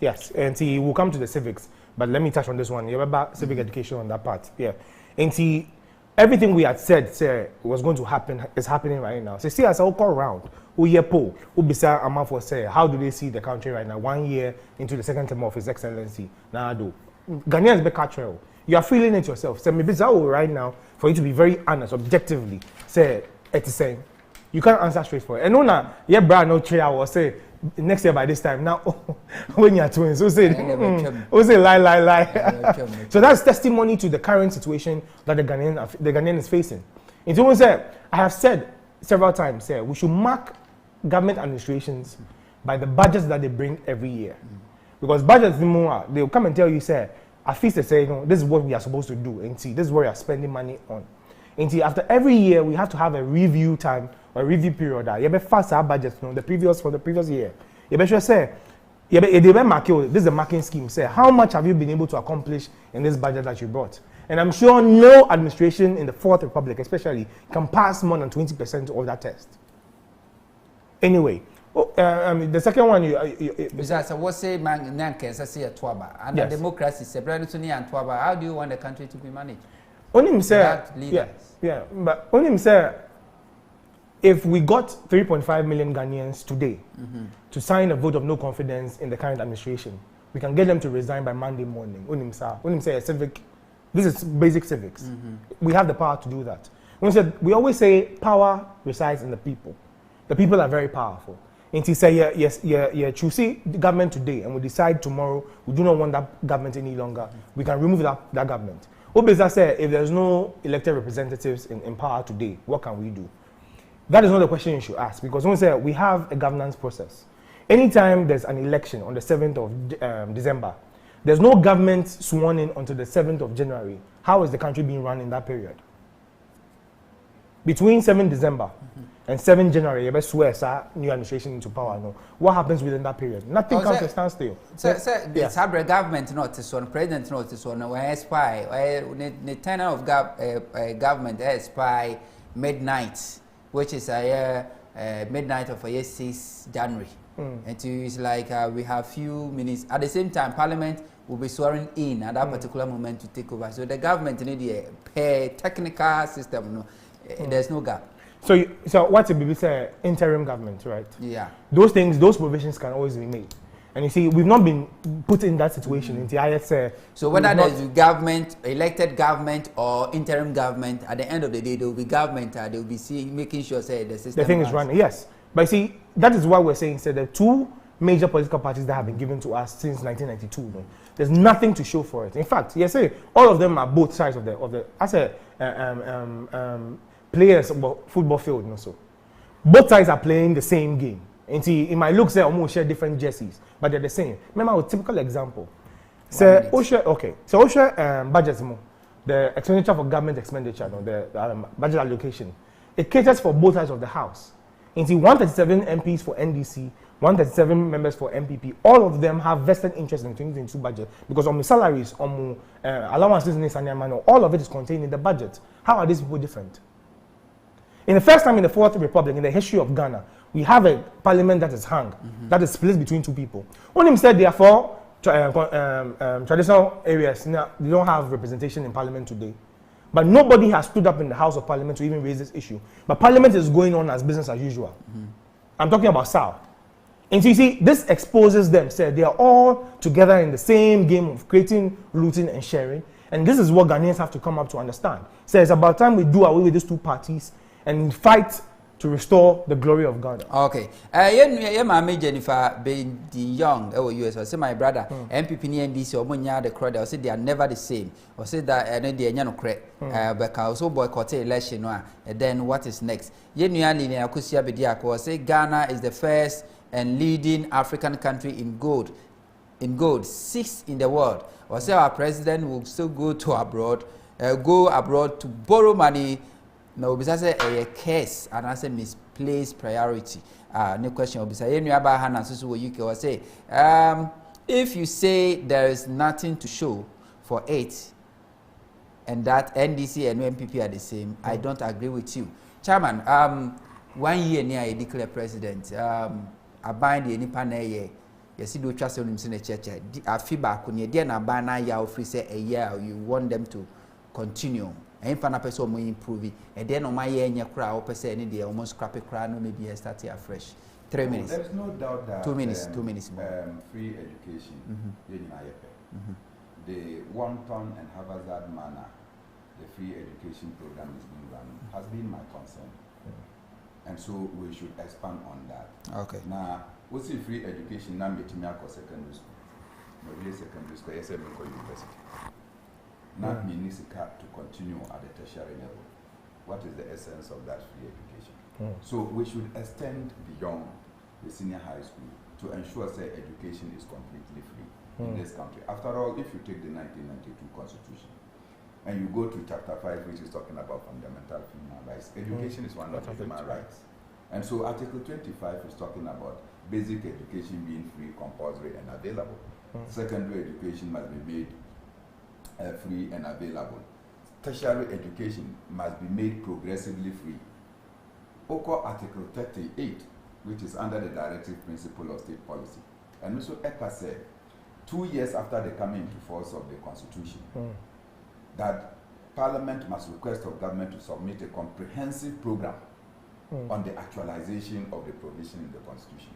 Speaker 11: Yes, and see, we'll come to the civics, but let me touch on this one. You remember civic education on that part, yeah. And see, everything we had said was going to happen is happening right now. So see, as I go around, how do they see the country right now? 1 year into the second term of His Excellency. Now do Ghanaians be catching. You are feeling it yourself. So maybe right now, for you to be very honest, objectively, say it's the same. You can't answer straight for it. And no, yeah, brand no trade. I will say next year by this time. Now, when you're twins, who say lie. So that's testimony to the current situation that the Ghanaian is facing. In terms of, I have said several times, we should mark government administrations by the budgets that they bring every year, because budgets they will come and tell you, at least they say, this is what we are supposed to do, and see, this is what we are spending money on. And see, after every year, we have to have a review time or a review period. You better fast our budgets for the previous year. You better say, this is a marking scheme. Say, how much have you been able to accomplish in this budget that you brought? And I'm sure no administration in the Fourth Republic, especially, can pass more than 20% of that test. Anyway, the second one,
Speaker 1: besides, I was saying, man, and the democracy, how do you want the country to be managed?
Speaker 11: Only him say, but only him say, if we got 3.5 million Ghanaians today to sign a vote of no confidence in the current administration, we can get them to resign by Monday morning. Only him say a civic. This is basic civics. We have the power to do that. We always say power resides in the people. The people are very powerful. And he say, yes, choose the government today, and we decide tomorrow we do not want that government any longer. We can remove that government. Obviously, say if there's no elected representatives in power today, what can we do? That is not the question you should ask, because when we say we have a governance process, anytime there's an election on the 7th of December, there's no government sworn in until the 7th of January. How is the country being run in that period? Between 7th December and 7th January, you swear, new administration into power. No, what happens within that period? Nothing comes to standstill.
Speaker 1: The Sabre government not this one, president not this one. Where spy, the tenure of government spy midnight, which is a midnight of 6 January. And it's like we have few minutes. At the same time, Parliament will be swearing in at that particular moment to take over. So the government need a technical system. No, there's no gap.
Speaker 11: So what's a BBC interim government, right?
Speaker 1: Yeah.
Speaker 11: Those provisions can always be made. And you see, we've not been put in that situation in the ISA.
Speaker 1: So whether there's government, elected government, or interim government, at the end of the day, there will be government. They will be making sure the system.
Speaker 11: The thing is running, yes. But see, that is why we're saying the two major political parties that have been given to us since 1992. No? There's nothing to show for it. In fact, all of them are both sides of the as a players of football field. No, so both sides are playing the same game. And see, it might look they almost share different jerseys, but they're the same. Remember a typical example. So budgets more. The expenditure for government expenditure, no, the budget allocation, it caters for both sides of the house. And see, 137 MPs for NDC, 137 members for MPP, all of them have vested interest in 2022 budget because on the salaries, on allowances, all of it is contained in the budget. How are these people different? In the first time in the Fourth Republic, in the history of Ghana, we have a parliament that is hung, that is split between two people. One him said, therefore, traditional areas, now, they don't have representation in parliament today. But nobody has stood up in the House of Parliament to even raise this issue. But parliament is going on as business as usual. I'm talking about South. And so you see, this exposes them, they are all together in the same game of creating, looting, and sharing. And this is what Ghanaians have to come up to understand. So it's about time we do away with these two parties and fight to restore the glory of God.
Speaker 1: Okay. My Jennifer being the young US, I say my brother, MPP and NDC or Munya the crowd, I say they are never the same. Or say that they are not correct. But also boycott election. And then what is next? I say Ghana is the first and leading African country in gold. In gold, 6th in the world. Or say our president will still go abroad to borrow money. No, because a case and I say misplaced priority. No question. Because say, if you say there is nothing to show for 8, and that NDC and MPP are the same, I don't agree with you, Chairman. 1 year near a declare president. I bind the Nipanay. You see, do trust him in the church. I feel back when you didn't abandon your free say a year. You want them to continue. and fa na person mo improve and then on my year nya kra o pese any dey almost scrap kra no maybe start afresh. 3 minutes.
Speaker 10: There's no doubt that
Speaker 1: 2 minutes, 2 minutes more.
Speaker 10: Free education, the wanton and haphazard manner the free education program is being run has been my concern. And so we should expand on that.
Speaker 1: Okay.
Speaker 10: Now, what's the free education now meeting me at secondary school? No, secondary school, yes, university. Not municipal to continue at the tertiary level. What is the essence of that free education? So we should extend beyond the senior high school to ensure that education is completely free in this country. After all, if you take the 1992 Constitution and you go to chapter 5, which is talking about fundamental human rights, education is one of the human rights. And so Article 25 is talking about basic education being free, compulsory, and available. Secondary education must be made free and available. Tertiary education must be made progressively free. Oko Article 38, which is under the directive principle of state policy. And also ECA said, 2 years after the coming into force of the Constitution, that Parliament must request of government to submit a comprehensive program on the actualization of the provision in the Constitution.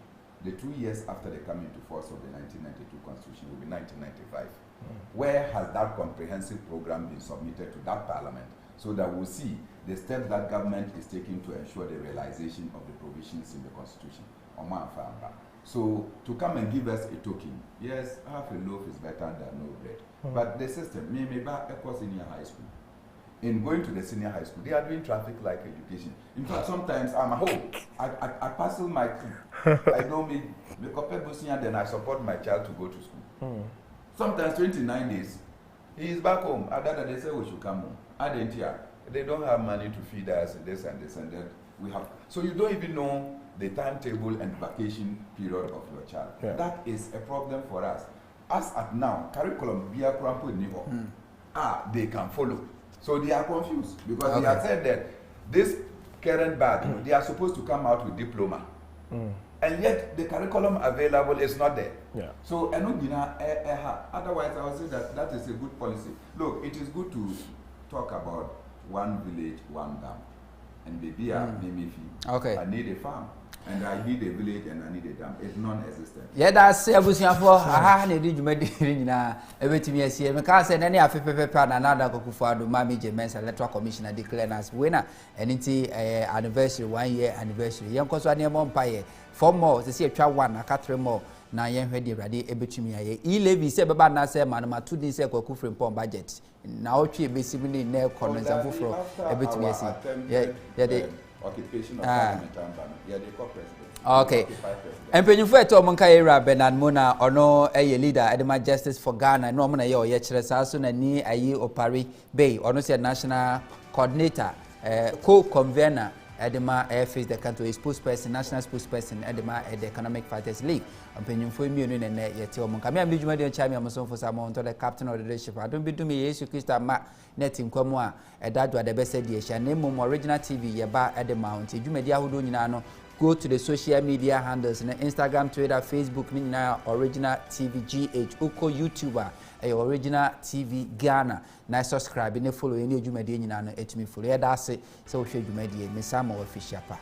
Speaker 10: The 2 years after the coming into force of the 1992 Constitution will be 1995. Where has that comprehensive program been submitted to that Parliament so that we'll see the steps that government is taking to ensure the realization of the provisions in the Constitution? So to come and give us a token, yes, half a loaf is better than no bread. But the system, maybe across senior high school. In going to the senior high school, they are doing traffic like education. In fact, sometimes I'm at home. I parcel my key. I know me, then I support my child to go to school. Sometimes 29 days, he is back home. Other than they say we should come home. I didn't hear. They don't have money to feed us and this and this and that. We have. So you don't even know the timetable and vacation period of your child. That is a problem for us. As at now, curriculum they can follow. So they are confused because they have said that this current batch, they are supposed to come out with diploma. And yet the curriculum available is not there. So otherwise I would say that is a good policy. Look, it is good to talk about one village, one dam. And baby, I need a farm. And I need a village and I need a dam. It's non-existent.
Speaker 1: Yeah, that's everything for everything here. Because say any afepepe na nada kokufado mami James electoral commissioner declare as winner and it's anniversary 1 year anniversary. Yen koso ane mo mpaye 4 more say atwa 1 aka 3 more na yen hwede urade ebetumi aye. E-levy say beba na say manoma 2 din say kokufre mpon budget. Na otwe ebesimini na ekono nzamfofro ebetumi asi. Yeah,
Speaker 10: occupation of parliament and the corporate.
Speaker 1: Okay. Empenyufo eto omonka era Bernard Mona ono leader edema Justice for Ghana no omona ye oyekire saso na ni ayi Opari Bay ono se national coordinator co-convener edema face the country spokesperson national spokesperson edema the Economic Fighters League empenyufo emienu ne yete omonka me amejuma de chami amosonfo samo onto the captain of the leadership adon bidumi Yesu Kristo ma net nkwamu a edadwa de bese de ehia na mum original TV yeba edema onti dwumadi ahodo nyina no go to the social media handles na Instagram, Twitter, Facebook ni na Original TV GH uko YouTuber Original TV Ghana na subscribe na follow any dwumadi nyina no etimi follow ya da se so hwe dwumadi me sama official pa.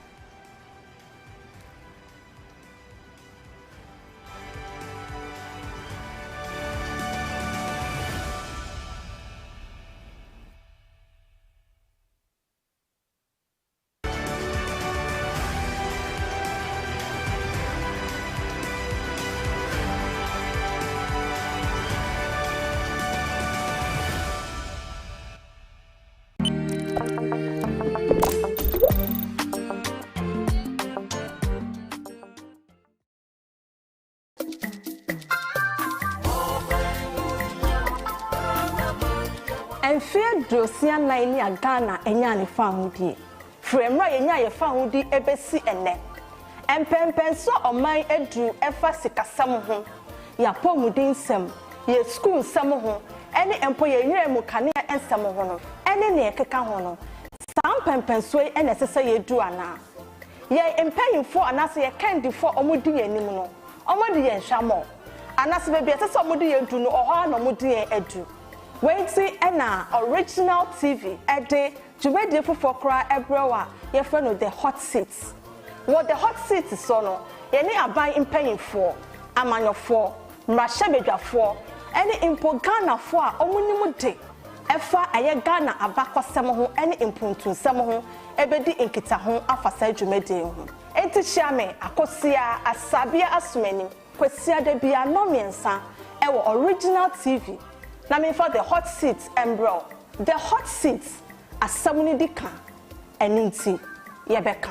Speaker 12: Dosia naini a Ghana enyane faudi. Fremra yenya ye faudi ebesi ene. Empempenso oman edu efa sikasam ho. Ya pomudin sem, ye school sam ho. Ene empo ye nwere mu kane ensam ho no. Ene ne ekeka ho no. Sam pempenso ene sese ye du ana. Ye empanyimfo anase ye kandifo omudi ye nim no. Omudi ye nhwamo. Anase bebia sese omudi ye du no oho na omudi ye edu. Waiting and original TV a day to ready for cry everywhere. Your friend with the hot seats. What the hot seats is on, any are buying paying for, Amanyosem for, Mrashabeja for, any import Ghana for, Omunimude. Efa aye Ghana abakwa semo any import to semo ebedi inkita ho afasa dwumede ho. Enti chiame akosia asabia asumeni kwesia de bia no miensa ewo original TV. Na me for the hot seats embro. The hot seats asamuni dika eninti yebeka.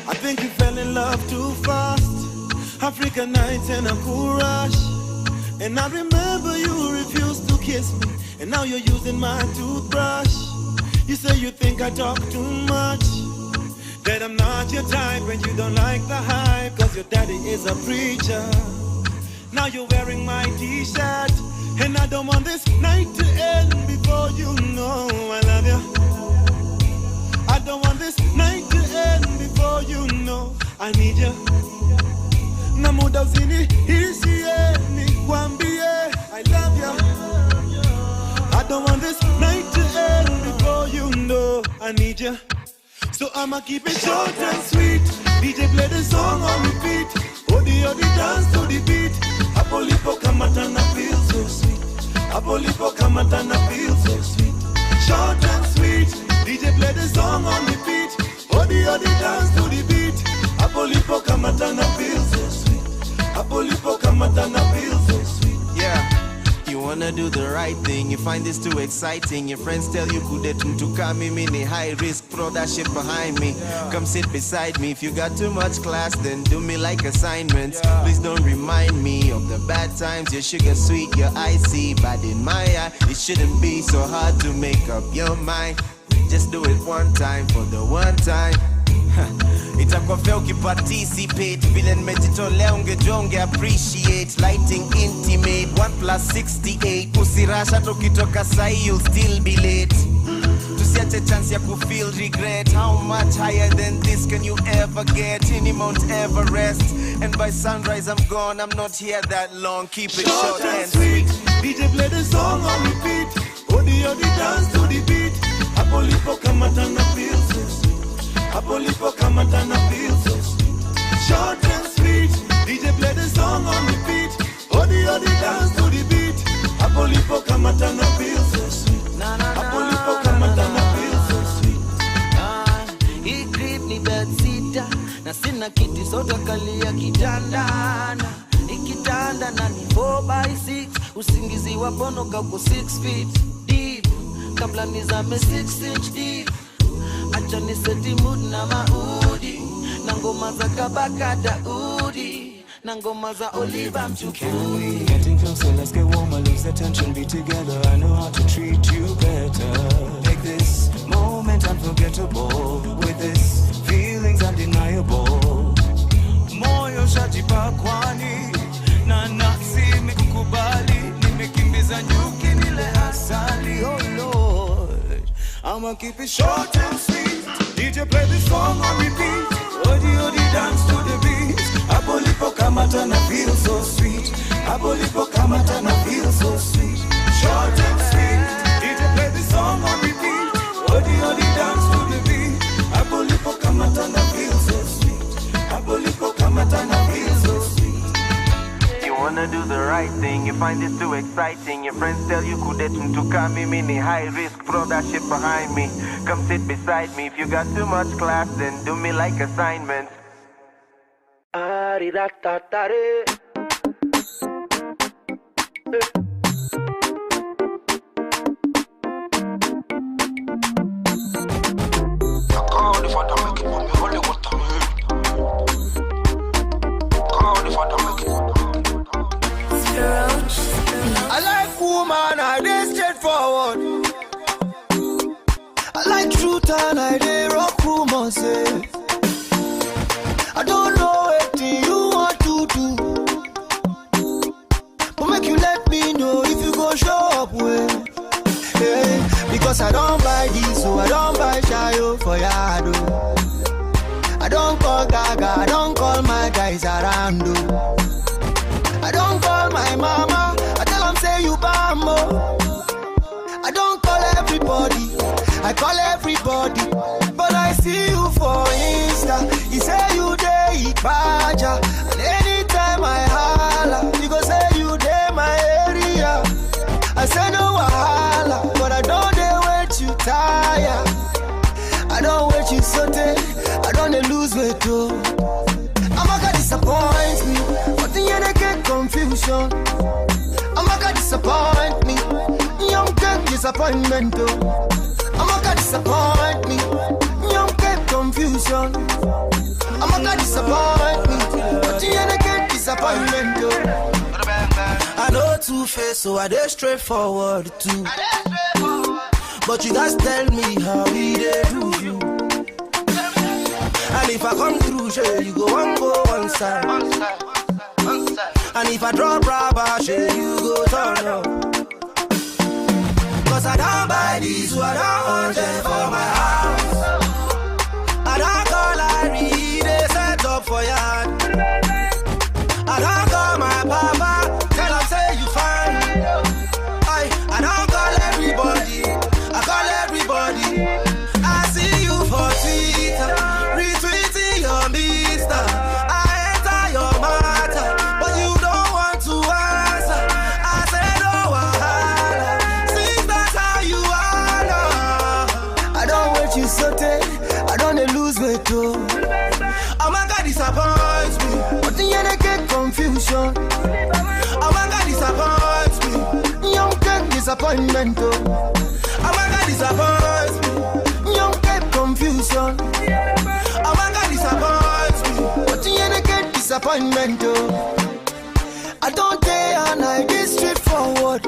Speaker 7: I think you fell in love too fast. Africa nights and a cool rush. And I remember you refused to kiss me. And now you're using my toothbrush. You say you think I talk too much. That I'm not your type and you don't like the hype. Cause your daddy is a preacher. Now you're wearing my t-shirt. And I don't want this night to end before you know I love you. I don't want this night to end before you know I need you. Na muda usini hisia ni kwambie I love you. I don't want this night to end before you know I need you. So I'ma keep it short and sweet. DJ play the song on repeat. Odi odi dance to the beat. Apolipo kamatana feel so sweet. Apolipo kamatana feel so sweet. Short and sweet. DJ play the song on repeat. Odi odi dance to the beat. Apolipo kamatana feel so sweet. Apolipo kamatana feel so sweet. Yeah. You wanna do the right thing, you find this too exciting. Your friends tell you kudetum to come mini high risk, throw that shit behind me. Come sit beside me. If you got too much class, then do me like assignments. Please don't remind me of the bad times. Your sugar sweet, your icy, but in my eye, it shouldn't be so hard to make up your mind. Just do it one time for the one time. Itakofea ukiparticipate vile nimejitolea ungejonge appreciate lighting intimate 1+68 usirasha tukitoka sai you'll still be late. Tusiache chance ya kufeel regret. How much higher than this can you ever get? Any Mount Everest. And by sunrise I'm gone, I'm not here that long. Keep it short and sweet. DJ play the song on repeat. Odi odi dance to the beat. Apolipo kamatana feel so sweet. Apolipo kamatana feel so sweet. Short and sweet. DJ play the song on repeat. Odi odi dance to the beat. Apolipo kamatana feel so sweet. Apolipo kamatana feel so sweet.
Speaker 13: He grip ni bedsita. Na sina kiti soda kalia kitandana. Ikitanda na ni 4x6. Usingizi waponoka uko 6 feet deep. Kabla nizame 6 inch deep. Acha niseti mood na maudi. Na ngoma za kabakata udi. Na ngoma za Oliver Mtukui.
Speaker 14: Getting closer, let's get warmer, lose the tension, be together. I know how to treat you better. Make this moment unforgettable. With this, feelings undeniable. Moyo shajipa kwani. Na nafsi mikukubali. Nimekimbiza nyuki nile asali. Oh Lord, I'ma keep it short and sweet. DJ play this song on repeat. Odi odi dance to the beat. Apolipo kamatana feel so sweet. Apolipo kamatana feel so sweet. Short and sweet. DJ play this song on repeat. Odi odi dance to the beat. Apolipo kamatana feel so sweet. Apolipo kamatana feel so sweet.
Speaker 7: You wanna do the right thing, you find this too exciting. Your friends tell you kudetum to come mini high risk, throw that shit behind me. Come sit beside me. If you got too much class, then do me like assignments. Ari-da-ta-ta-re. I call the father, make it for me, Holy I like truth and I dey rock rumors, eh. I don't know what you want to do, but make you let me know if you go show up well. Yeah, because I don't buy this, so I don't buy Shayo for Yado. I don't call Gaga, I don't call my guys around. I don't call my mama, I tell them say you bambo. I don't call everybody, I call everybody. But I see you for Insta, you say you dey Ipaja. And anytime I holla, you go say you dey my area. I say no wahala, but I don't dey wait you tire. I don't wait you sote, I don't dey lose weight too. Amaka disappoint me, but the end I get confusion. Amaka disappoint me, young get disappointment too. Amaka disappoint me, young get confusion. Amaka disappoint me, but the end I get disappointment too. I know two-face, so I dey straightforward too. But you guys tell me how we dey do you. And if I come through, sure, you go one side. And if I drop rubber, sure, you go turn up. Cause I don't buy these, what I want for my house. I don't call Larry, they set up for ya. I don't call my papa, tell him say you fine. I don't call everybody, I call everybody. I see you for Twitter, retweeting your mister. I enter your matter, but you don't want to answer. I say no wahala, since that's how you are. I don't wait you sote, I don't dey lose weight too. Amaka disappoints me, but the end I get confusion. Amaka disappoints me, young get disappointment too. Amaka disappoints me, young get confusion. Amaka disappoints me, but the end I get disappointment too. I don't dare and I dey straightforward.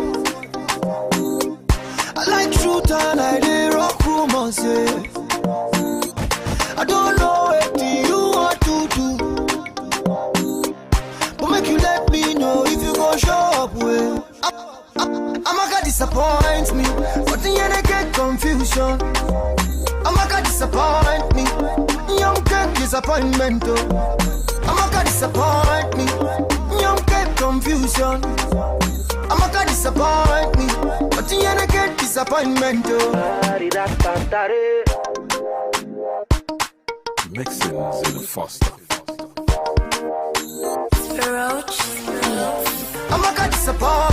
Speaker 7: I like truth and I dey rock rumors, yeah. I don't know what you want to do, but make you let me know if you go show up well. Amaka disappoint me, but the end I get confusion. Amaka disappoint me, young get disappointment too. Amaka disappoint me, young get confusion. Amaka disappoint me, but the end I get disappointment too.
Speaker 3: Mixing in Foster.
Speaker 7: Amaka disappoint